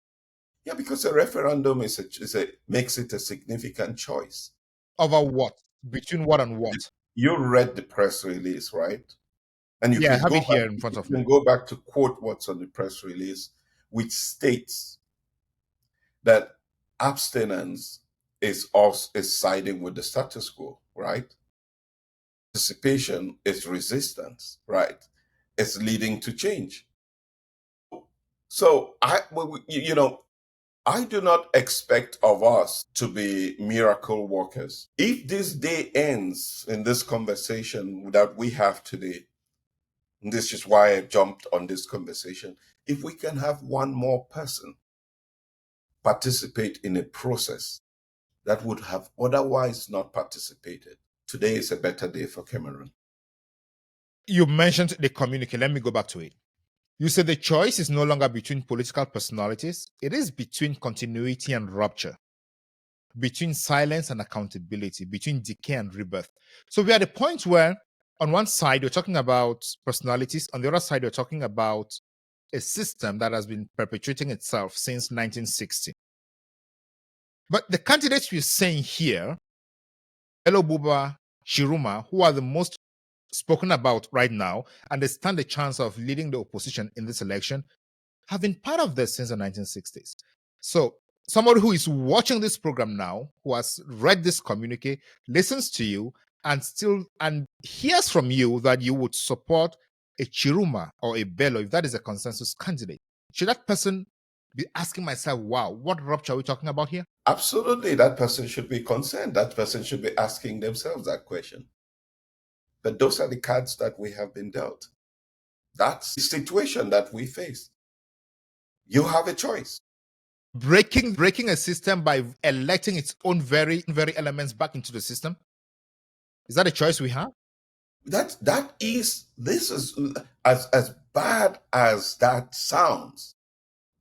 Yeah, because a referendum makes it a significant choice. Over what? Between what and what? You read the press release, right? And you I can have go it back, here in front of me. You can go back to quote what's on the press release, which states that abstinence is siding with the status quo, right? Participation is resistance, right? It's leading to change. So I do not expect of us to be miracle workers. If this day ends in this conversation that we have today, and this is why I jumped on this conversation, if we can have one more person participate in a process that would have otherwise not participated, today is a better day for Cameroon. You mentioned the communique. Let me go back to it. You said the choice is no longer between political personalities. It is between continuity and rupture, between silence and accountability, between decay and rebirth. So we're at a point where on one side, you're talking about personalities. On the other side, you're talking about a system that has been perpetuating itself since 1960. But the candidates we're saying here, Elo Buba, Chiruma, who are the most spoken about right now, and they stand a chance of leading the opposition in this election, have been part of this since the 1960s. So somebody who is watching this program now, who has read this communique, listens to you and hears from you that you would support a Chiruma or a Bello, if that is a consensus candidate. Should that person be asking myself, wow, what rupture are we talking about here? Absolutely, that person should be concerned. That person should be asking themselves that question. But those are the cards that we have been dealt. That's the situation that we face. You have a choice. Breaking a system by electing its own very elements back into the system. Is that a choice we have? This is as bad as that sounds.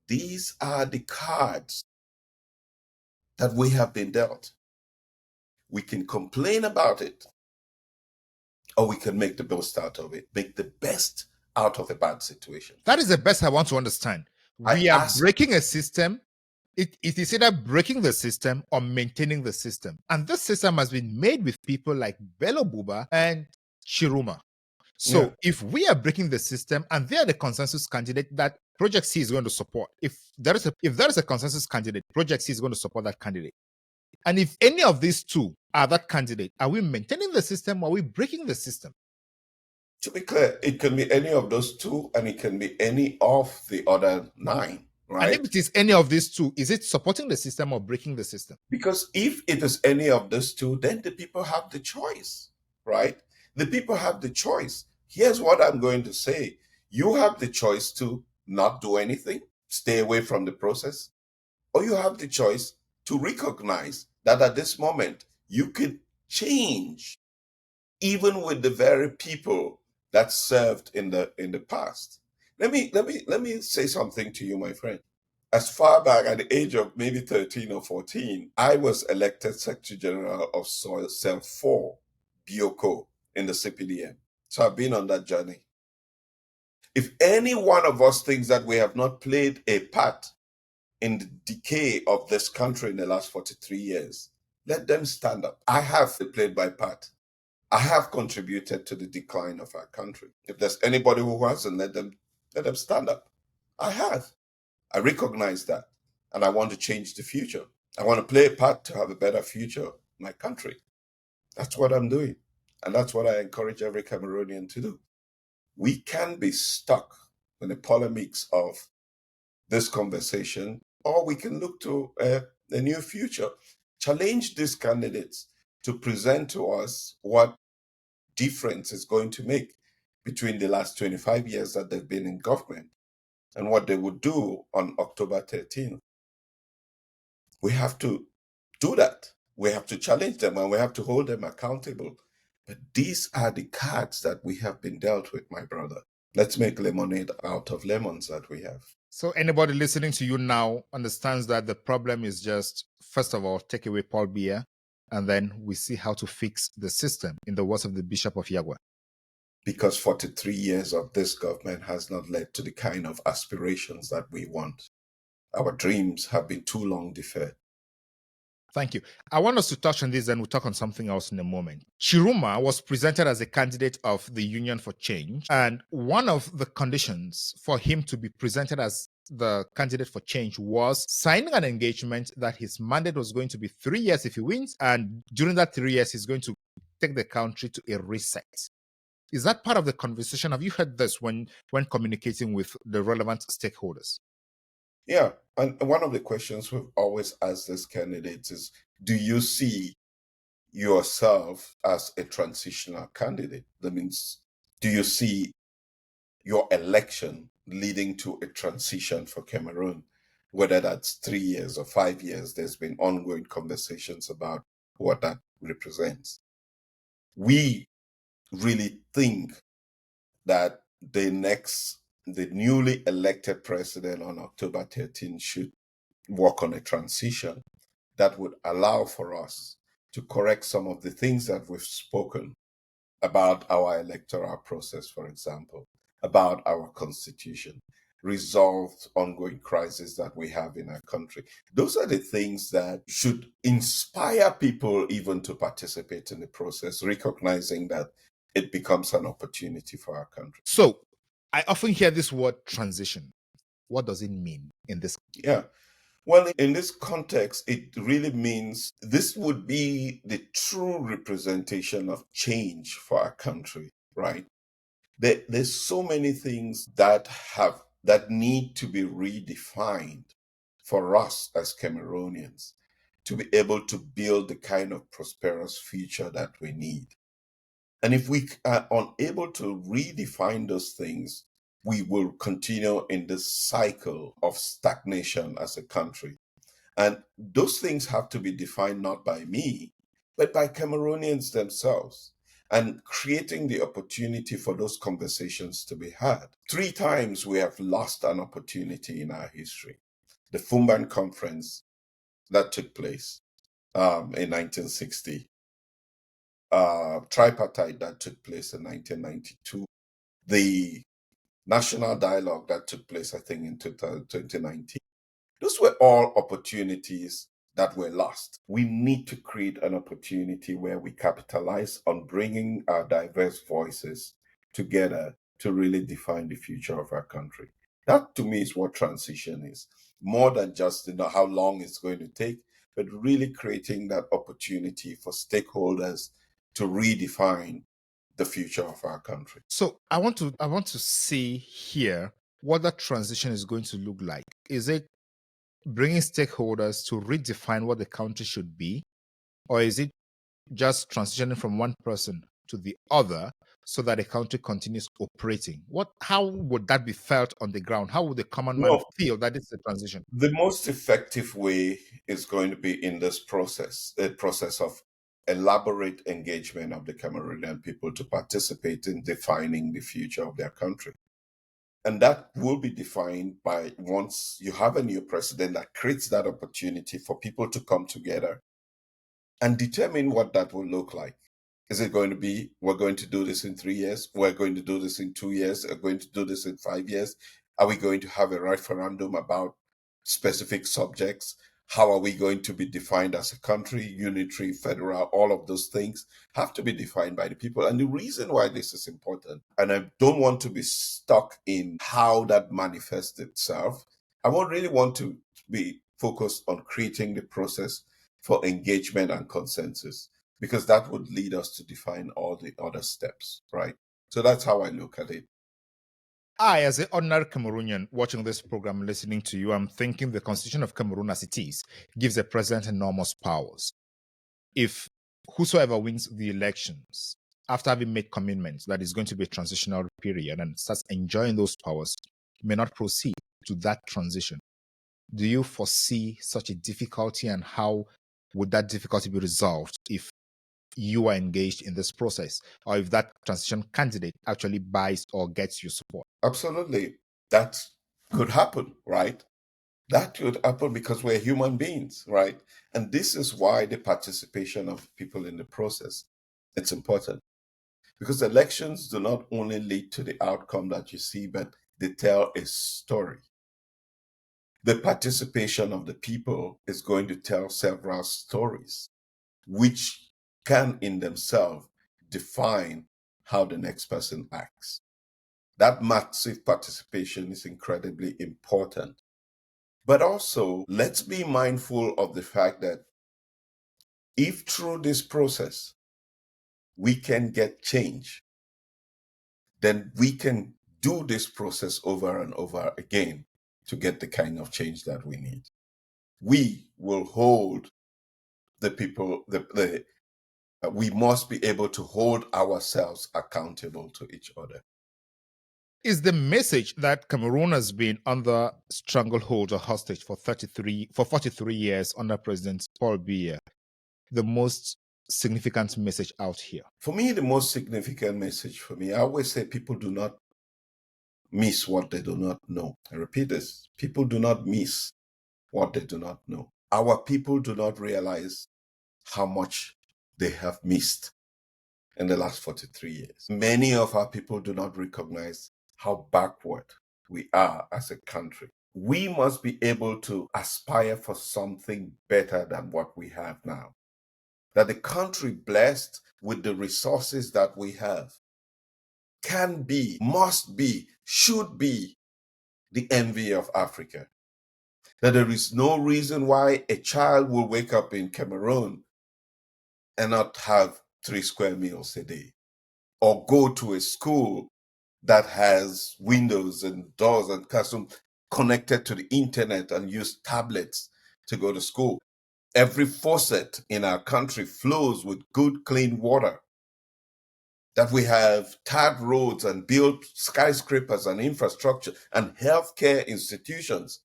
These are the cards that we have been dealt. We can complain about it, or we can make the best out of it, make the best out of a bad situation. That is the best I want to understand. We are breaking a system. It is either breaking the system or maintaining the system. And this system has been made with people like Bello Buba and Chiruma. So if we are breaking the system and they are the consensus candidate that Project C is going to support, if there is a consensus candidate, Project C is going to support that candidate. And if any of these two are that candidate, are we maintaining the system or are we breaking the system? To be clear, it can be any of those two and it can be any of the other 9, right? And if it is any of these two, is it supporting the system or breaking the system? Because if it is any of those two, then the people have the choice, right? The people have the choice. Here's what I'm going to say. You have the choice to not do anything, stay away from the process, or you have the choice to recognize that at this moment you could change, even with the very people that served in the past. Let me say something to you, my friend. As far back at the age of maybe 13 or 14, I was elected Secretary General of Cell 4, Bioko, in the CPDM. So I've been on that journey. If any one of us thinks that we have not played a part in the decay of this country in the last 43 years, let them stand up. I have played my part. I have contributed to the decline of our country. If there's anybody who hasn't, let them stand up. I have. I recognize that. And I want to change the future. I want to play a part to have a better future in my country. That's what I'm doing. And that's what I encourage every Cameroonian to do. We can be stuck in the polemics of this conversation, or we can look to a new future. Challenge these candidates to present to us what difference is going to make between the last 25 years that they've been in government and what they would do on October 13th. We have to do that. We have to challenge them and we have to hold them accountable. But these are the cards that we have been dealt with, my brother. Let's make lemonade out of lemons that we have. So anybody listening to you now understands that the problem is just, first of all, take away Paul Biya, and then we see how to fix the system, in the words of the Bishop of Yagwa. Because 43 years of this government has not led to the kind of aspirations that we want. Our dreams have been too long deferred. Thank you. I want us to touch on this and we'll talk on something else in a moment. Chiruma was presented as a candidate of the Union for Change, and one of the conditions for him to be presented as the candidate for change was signing an engagement that his mandate was going to be 3 years if he wins, and during that 3 years, he's going to take the country to a reset. Is that part of the conversation? Have you heard this when communicating with the relevant stakeholders? Yeah, and one of the questions we've always asked these candidates is, do you see yourself as a transitional candidate? That means, do you see your election leading to a transition for Cameroon? Whether that's 3 years or 5 years, there's been ongoing conversations about what that represents. We really think that the newly elected president on October 13 should work on a transition that would allow for us to correct some of the things that we've spoken about our electoral process, for example, about our constitution, resolve ongoing crises that we have in our country. Those are the things that should inspire people even to participate in the process, recognizing that it becomes an opportunity for our country. So I often hear this word transition. What does it mean in this? Yeah. Well, in this context, it really means this would be the true representation of change for our country, right? There's so many things that need to be redefined for us as Cameroonians to be able to build the kind of prosperous future that we need. And if we are unable to redefine those things, we will continue in this cycle of stagnation as a country. And those things have to be defined not by me, but by Cameroonians themselves, and creating the opportunity for those conversations to be had. 3 times we have lost an opportunity in our history. The Fumban Conference that took place in 1960, tripartite that took place in 1992, the national dialogue that took place, I think, in 2019. Those were all opportunities that were lost. We need to create an opportunity where we capitalize on bringing our diverse voices together to really define the future of our country. That to me is what transition is. More than just how long it's going to take, but really creating that opportunity for stakeholders to redefine the future of our country. So I want to see here what that transition is going to look like. Is it bringing stakeholders to redefine what the country should be, or is it just transitioning from one person to the other so that the country continues operating? How would that be felt on the ground? How would the common man feel that it's a transition? The most effective way is going to be in this process, the process of elaborate engagement of the Cameroonian people to participate in defining the future of their country. And that will be defined by, once you have a new president, that creates that opportunity for people to come together and determine what that will look like. Is it going to be, we're going to do this in 3 years, we're going to do this in 2 years, we're going to do this in 5 years? Are we going to have a referendum about specific subjects? How are we going to be defined as a country, unitary, federal? All of those things have to be defined by the people. And the reason why this is important, and I don't want to be stuck in how that manifests itself, I won't really want to be focused on creating the process for engagement and consensus, because that would lead us to define all the other steps, right? So that's how I look at it. I, as an ordinary Cameroonian watching this program, listening to you, I'm thinking the Constitution of Cameroon as it is gives the president enormous powers. If whosoever wins the elections, after having made commitments that is going to be a transitional period and starts enjoying those powers, may not proceed to that transition. Do you foresee such a difficulty, and how would that difficulty be resolved if you are engaged in this process, or if that transition candidate actually buys or gets your support? Absolutely. That could happen, right? That could happen because we're human beings, right? And this is why the participation of people in the process, it's important. Because elections do not only lead to the outcome that you see, but they tell a story. The participation of the people is going to tell several stories, which can in themselves define how the next person acts. That massive participation is incredibly important. But also, let's be mindful of the fact that if through this process we can get change, then we can do this process over and over again to get the kind of change that we need. We will hold the people, we must be able to hold ourselves accountable to each other. Is the message that Cameroon has been under stranglehold or hostage for 43 years under President Paul Biya the most significant message out here? For me, the most significant message for me, I always say people do not miss what they do not know. I repeat this, people do not miss what they do not know. Our people do not realize how much they have missed in the last 43 years. Many of our people do not recognize how backward we are as a country. We must be able to aspire for something better than what we have now. That the country blessed with the resources that we have can be, must be, should be the envy of Africa. That there is no reason why a child will wake up in Cameroon and not have 3 square meals a day, or go to a school that has windows and doors and classroom connected to the internet and use tablets to go to school. Every faucet in our country flows with good, clean water. That we have tarred roads and built skyscrapers and infrastructure and healthcare institutions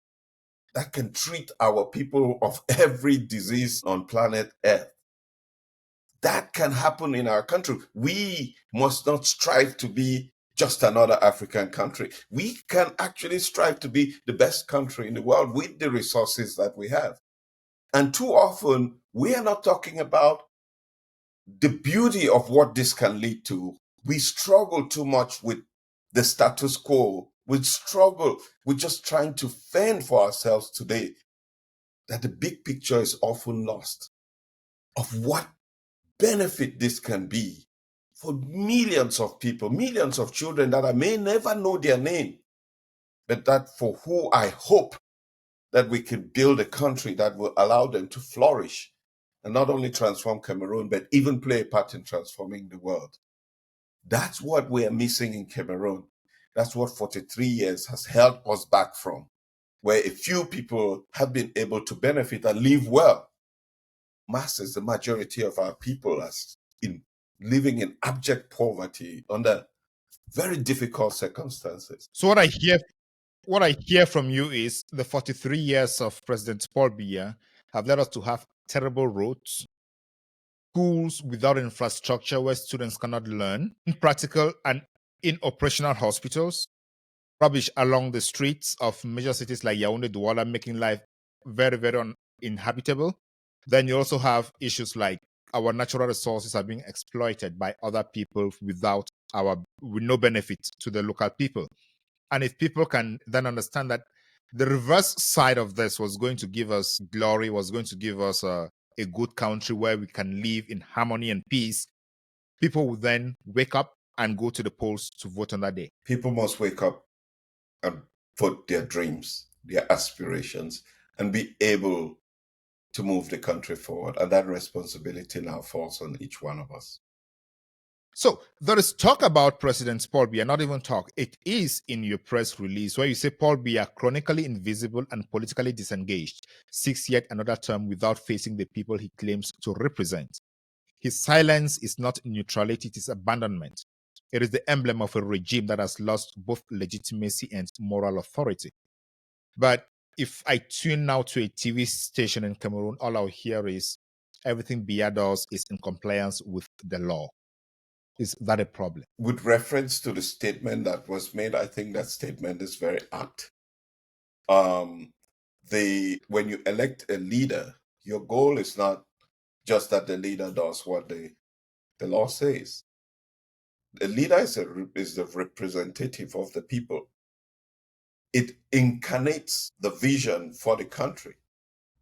that can treat our people of every disease on planet Earth. That can happen in our country. We must not strive to be just another African country. We can actually strive to be the best country in the world with the resources that we have. And too often, we are not talking about the beauty of what this can lead to. We struggle too much with the status quo. We struggle with just trying to fend for ourselves today, that the big picture is often lost of what benefit this can be for millions of people, millions of children that I may never know their name, but that for who I hope that we can build a country that will allow them to flourish and not only transform Cameroon, but even play a part in transforming the world. That's what we are missing in Cameroon. That's what 43 years has held us back from, where a few people have been able to benefit and live well. Masses, the majority of our people, are living in abject poverty under very difficult circumstances. So what I hear from you is the 43 years of President Paul Biya have led us to have terrible roads, schools without infrastructure where students cannot learn, impractical and inoperational hospitals, rubbish along the streets of major cities like Yaoundé, Douala, making life very, very uninhabitable. Then you also have issues like our natural resources are being exploited by other people with no benefit to the local people. And if people can then understand that the reverse side of this was going to give us glory, was going to give us a good country where we can live in harmony and peace, people will then wake up and go to the polls to vote on that day. People must wake up and vote their dreams, their aspirations, and be able to move the country forward. And that responsibility now falls on each one of us. So there is talk about President Paul Biya, not even talk. It is in your press release where you say Paul Biya, chronically invisible and politically disengaged, seeks yet another term without facing the people he claims to represent. His silence is not neutrality, it is abandonment. It is the emblem of a regime that has lost both legitimacy and moral authority. But if I tune now to a TV station in Cameroon, all I'll hear is everything Biya does is in compliance with the law. Is that a problem? With reference to the statement that was made, I think that statement is very apt. When you elect a leader, your goal is not just that the leader does what the law says. The leader is the representative of the people. It incarnates the vision for the country.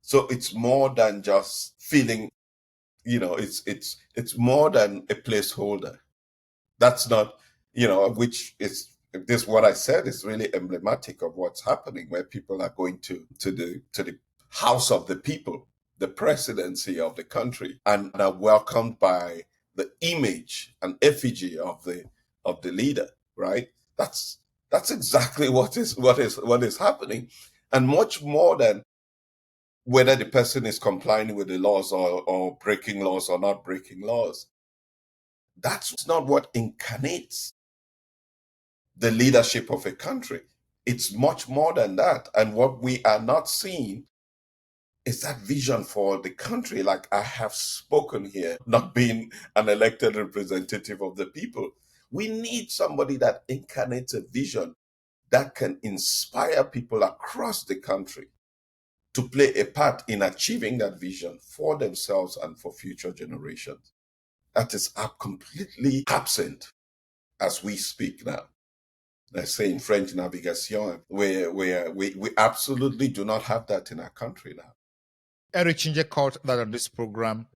So it's more than just feeling, it's more than a placeholder. That's not, which is this what I said is really emblematic of what's happening, where people are going to the house of the people, the presidency of the country, and are welcomed by the image and effigy of the leader, right? That's exactly what is happening, and much more than whether the person is complying with the laws or breaking laws or not breaking laws. That's not what incarnates the leadership of a country. It's much more than that. And what we are not seeing is that vision for the country, like I have spoken here, not being an elected representative of the people. We need somebody that incarnates a vision that can inspire people across the country to play a part in achieving that vision for themselves and for future generations. That is completely absent as we speak now. I say in French, navigation, where we absolutely do not have that in our country now. Eric Chinje called that on this program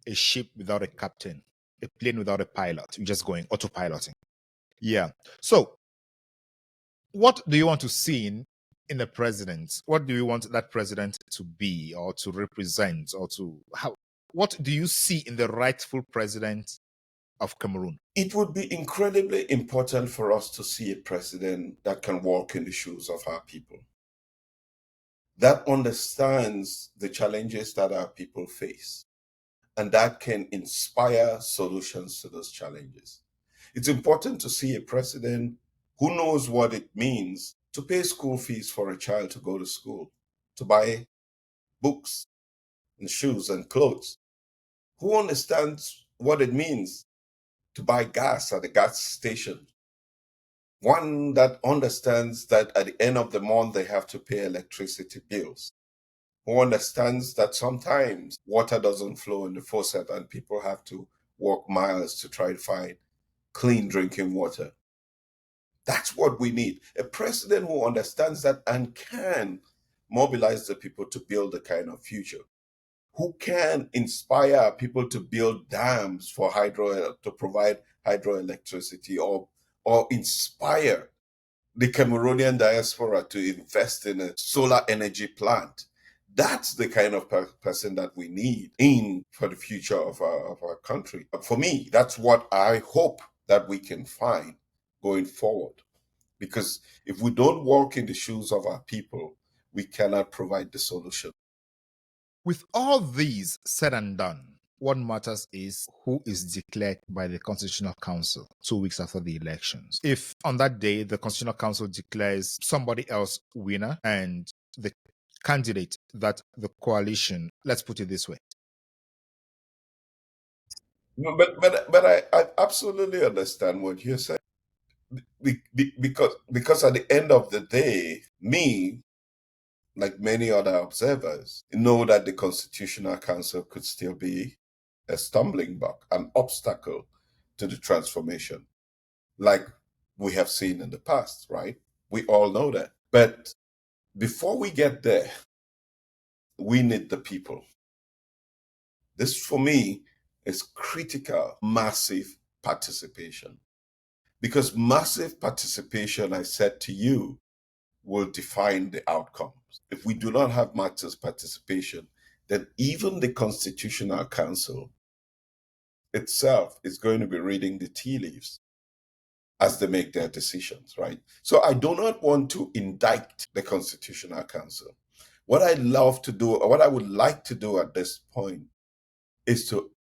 a ship without a captain, a plane without a pilot. You're just going autopiloting. Yeah. So what do you want to see in the president? What do you want that president to be or to represent or what do you see in the rightful president of Cameroon? It would be incredibly important for us to see a president that can walk in the shoes of our people, that understands the challenges that our people face, and that can inspire solutions to those challenges. It's important to see a president who knows what it means to pay school fees for a child to go to school, to buy books and shoes and clothes, who understands what it means to buy gas at the gas station, one that understands that at the end of the month they have to pay electricity bills, who understands that sometimes water doesn't flow in the faucet and people have to walk miles to try to find clean drinking water. That's what we need. A president who understands that and can mobilize the people to build the kind of future, who can inspire people to build dams for to provide hydroelectricity or inspire the Cameroonian diaspora to invest in a solar energy plant. That's the kind of person that we need for the future of our country. For me, that's what I hope that we can find going forward. Because if we don't walk in the shoes of our people, we cannot provide the solution. With all these said and done, what matters is who is declared by the Constitutional Council 2 weeks after the elections. If on that day the Constitutional Council declares somebody else winner and the candidate that the coalition, let's put it this way. No, but I absolutely understand what you're saying. Because at the end of the day, me, like many other observers, know that the Constitutional Council could still be a stumbling block, an obstacle to the transformation, like we have seen in the past, right? We all know that. But before we get there, we need the people. This, for me, is critical, massive participation. Because massive participation, I said to you, will define the outcomes. If we do not have massive participation, then even the Constitutional Council itself is going to be reading the tea leaves as they make their decisions, right? So I do not want to indict the Constitutional Council. What I love to do, or what I would like to do at this point, is to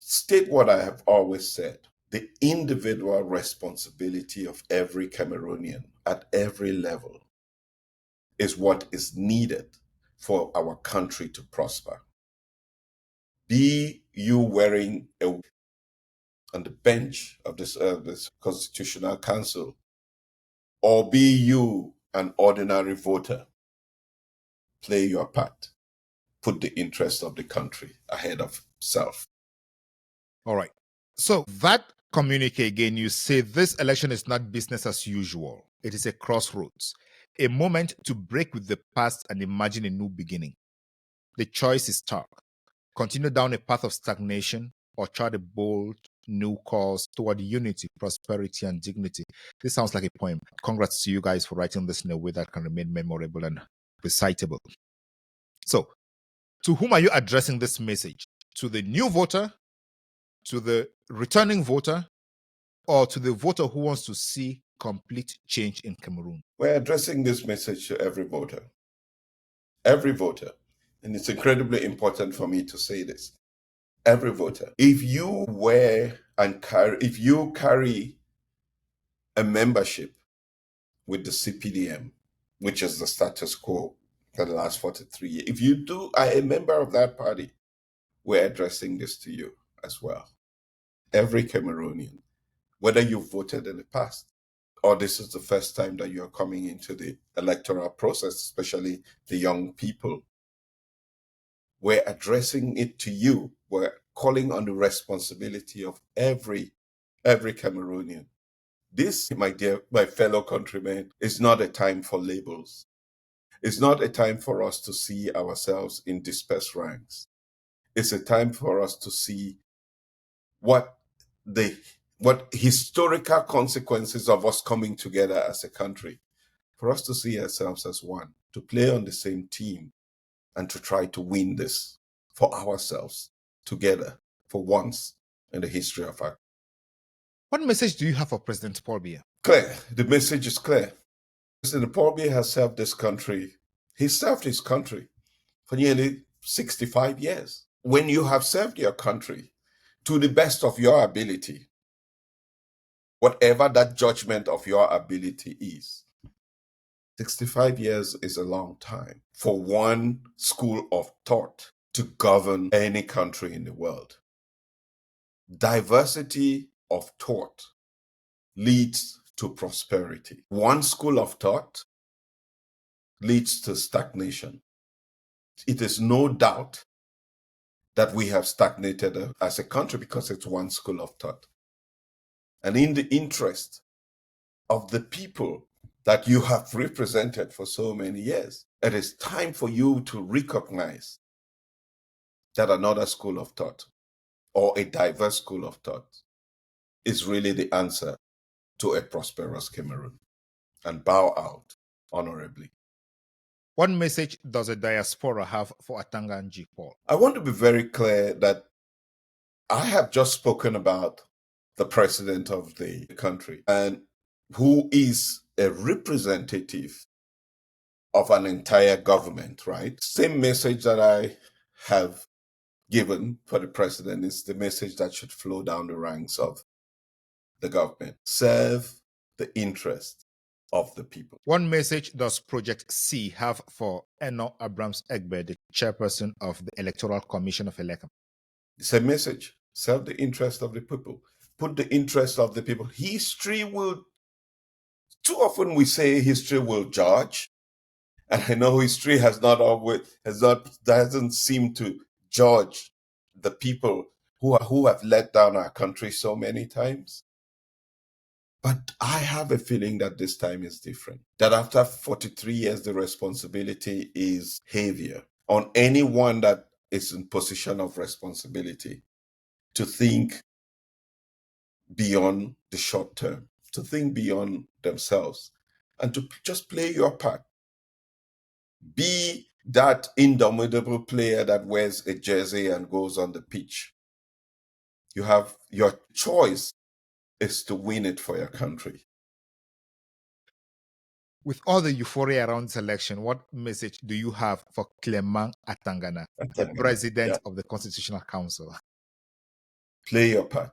state what I have always said. The individual responsibility of every Cameroonian at every level is what is needed for our country to prosper. Be you wearing on the bench of this Constitutional Council, or be you an ordinary voter, play your part. Put the interests of the country ahead of self. All right. So that communique again, you say this election is not business as usual. It is a crossroads, a moment to break with the past and imagine a new beginning. The choice is stark. Continue down a path of stagnation or chart a bold new course toward unity, prosperity, and dignity. This sounds like a poem. Congrats to you guys for writing this in a way that can remain memorable and recitable. So, to whom are you addressing this message? To the new voter, to the returning voter, or to the voter who wants to see complete change in Cameroon? We're addressing this message to every voter. Every voter. And it's incredibly important for me to say this. Every voter. If you carry a membership with the CPDM, which is the status quo for the last 43 years, if you are a member of that party, we're addressing this to you as well. Every Cameroonian, whether you voted in the past or this is the first time that you're coming into the electoral process, especially the young people, we're addressing it to you. We're calling on the responsibility of every Cameroonian. This, my fellow countrymen, is not a time for labels. It's not a time for us to see ourselves in dispersed ranks. It's a time for us to see what historical consequences of us coming together as a country, for us to see ourselves as one, to play on the same team, and to try to win this for ourselves together for once in the history of our. What message do you have for President Paul Biya? Clear. The message is clear. President Paul Biya has served this country. He served his country for nearly 65 years. When you have served your country to the best of your ability, whatever that judgment of your ability is, 65 years is a long time for one school of thought to govern any country in the world. Diversity of thought leads to prosperity. One school of thought leads to stagnation. It is no doubt that we have stagnated as a country because it's one school of thought. And in the interest of the people that you have represented for so many years, it is time for you to recognize that another school of thought or a diverse school of thought is really the answer to a prosperous Cameroon, and bow out honorably. What message does a diaspora have for Atanganji, Paul? I want to be very clear that I have just spoken about the president of the country, and who is a representative of an entire government, right? Same message that I have given for the president is the message that should flow down the ranks of the government. Serve the interest of the people. What message does Project C have for Eno Abrams Egbe, the chairperson of the Electoral Commission of Electoral? It's a message. Serve the interest of the people. Put the interest of the people. History will, too often we say history will judge. And I know history doesn't seem to judge the people who have let down our country so many times. But I have a feeling that this time is different. That after 43 years, the responsibility is heavier on anyone that is in position of responsibility to think beyond the short term, to think beyond themselves, and to just play your part. Be that indomitable player that wears a jersey and goes on the pitch. You have your choice is to win it for your country. With all the euphoria around this election, what message do you have for Clement Atangana, the president of the Constitutional Council? Play your part.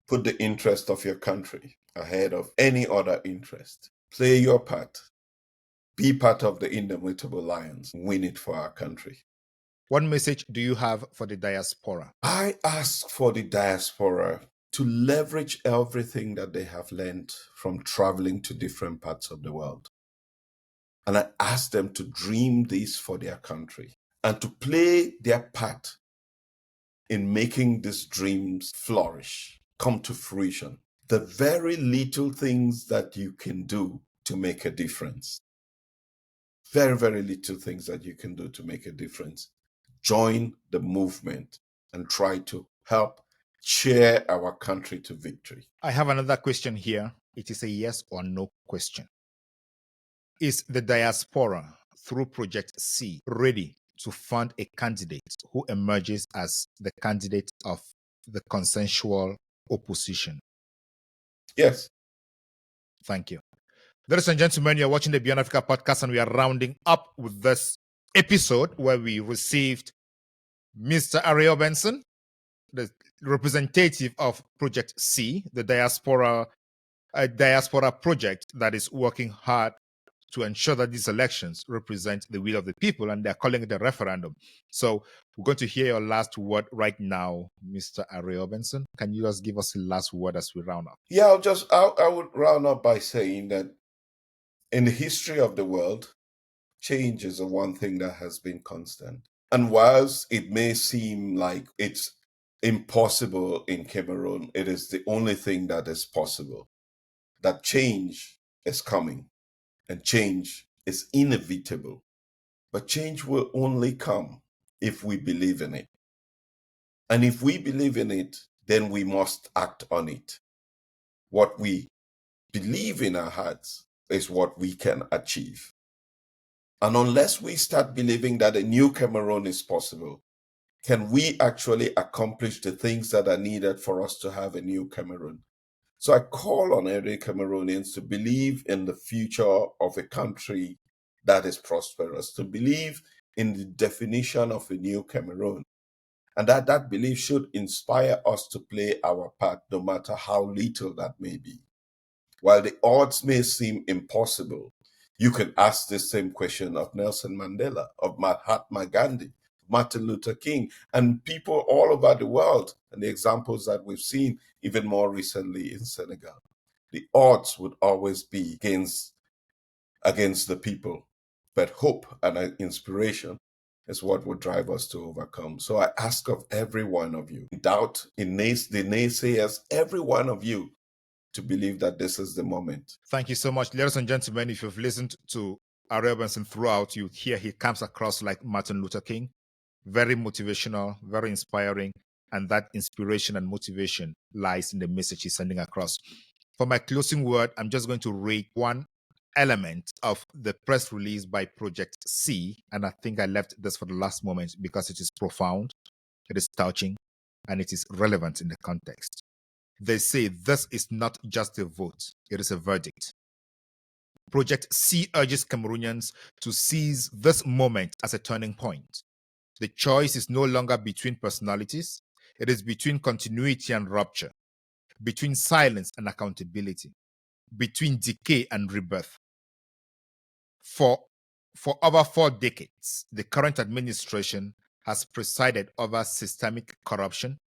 Put the interest of your country ahead of any other interest. Play your part. Be part of the indomitable lions. Win it for our country. What message do you have for the diaspora? I ask for the diaspora to leverage everything that they have learned from traveling to different parts of the world. And I ask them to dream this for their country and to play their part in making these dreams flourish, come to fruition. The very little things that you can do to make a difference. Very, very little things that you can do to make a difference. Join the movement and try to help cheer our country to victory. I have another question here. It is a yes or no question. Is the diaspora, through Project C, ready to fund a candidate who emerges as the candidate of the consensual opposition? Yes. Thank you. Ladies and gentlemen, you're watching the Beyond Africa podcast, and we are rounding up with this episode where we received Mr. Arrey Obenson, the representative of Project C, the diaspora project that is working hard to ensure that these elections represent the will of the people, and they're calling it a referendum. So we're going to hear your last word right now, Mr. Arrey Obenson. Can you just give us the last word as we round up? Yeah, I would round up by saying that in the history of the world, change is the one thing that has been constant. And whilst it may seem like it's impossible in Cameroon, it is the only thing that is possible. That change is coming and change is inevitable. But change will only come if we believe in it. And if we believe in it, then we must act on it. What we believe in our hearts is what we can achieve. And unless we start believing that a new Cameroon is possible, can we actually accomplish the things that are needed for us to have a new Cameroon? So I call on every Cameroonians to believe in the future of a country that is prosperous, to believe in the definition of a new Cameroon, and that belief should inspire us to play our part, no matter how little that may be. While the odds may seem impossible, you can ask the same question of Nelson Mandela, of Mahatma Gandhi, Martin Luther King, and people all over the world, and the examples that we've seen even more recently in Senegal. The odds would always be against the people, but hope and inspiration is what would drive us to overcome. So I ask of every one of you, doubt in the naysayers, every one of you, to believe that this is the moment. Thank you so much. Ladies and gentlemen, if you've listened to Arrey Obenson throughout, you hear he comes across like Martin Luther King. Very motivational, very inspiring. And that inspiration and motivation lies in the message he's sending across. For my closing word, I'm just going to rate one element of the press release by Project C. And I think I left this for the last moment because it is profound, it is touching, and it is relevant in the context. They say this is not just a vote, it is a verdict. Project C urges Cameroonians to seize this moment as a turning point. The choice is no longer between personalities, it is between continuity and rupture, between silence and accountability, between decay and rebirth. For over 4 decades, the current administration has presided over systemic corruption,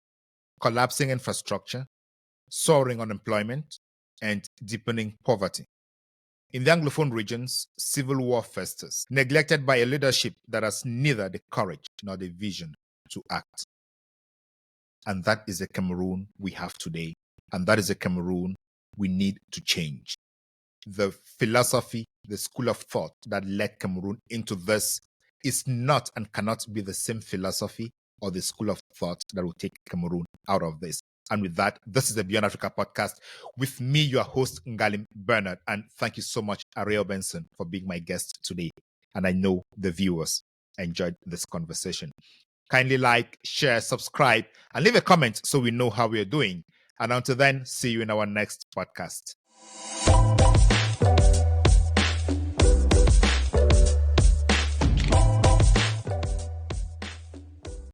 collapsing infrastructure, soaring unemployment, and deepening poverty. In the Anglophone regions, civil war festers, neglected by a leadership that has neither the courage nor the vision to act. And that is the Cameroon we have today. And that is a Cameroon we need to change. The philosophy, the school of thought that led Cameroon into this is not and cannot be the same philosophy or the school of thought that will take Cameroon out of this. And with that, this is the Beyond Africa podcast with me, your host, Ngalim Bernard. And thank you so much, Arrey Obenson, for being my guest today. And I know the viewers enjoyed this conversation. Kindly like, share, subscribe, and leave a comment so we know how we're doing. And until then, see you in our next podcast.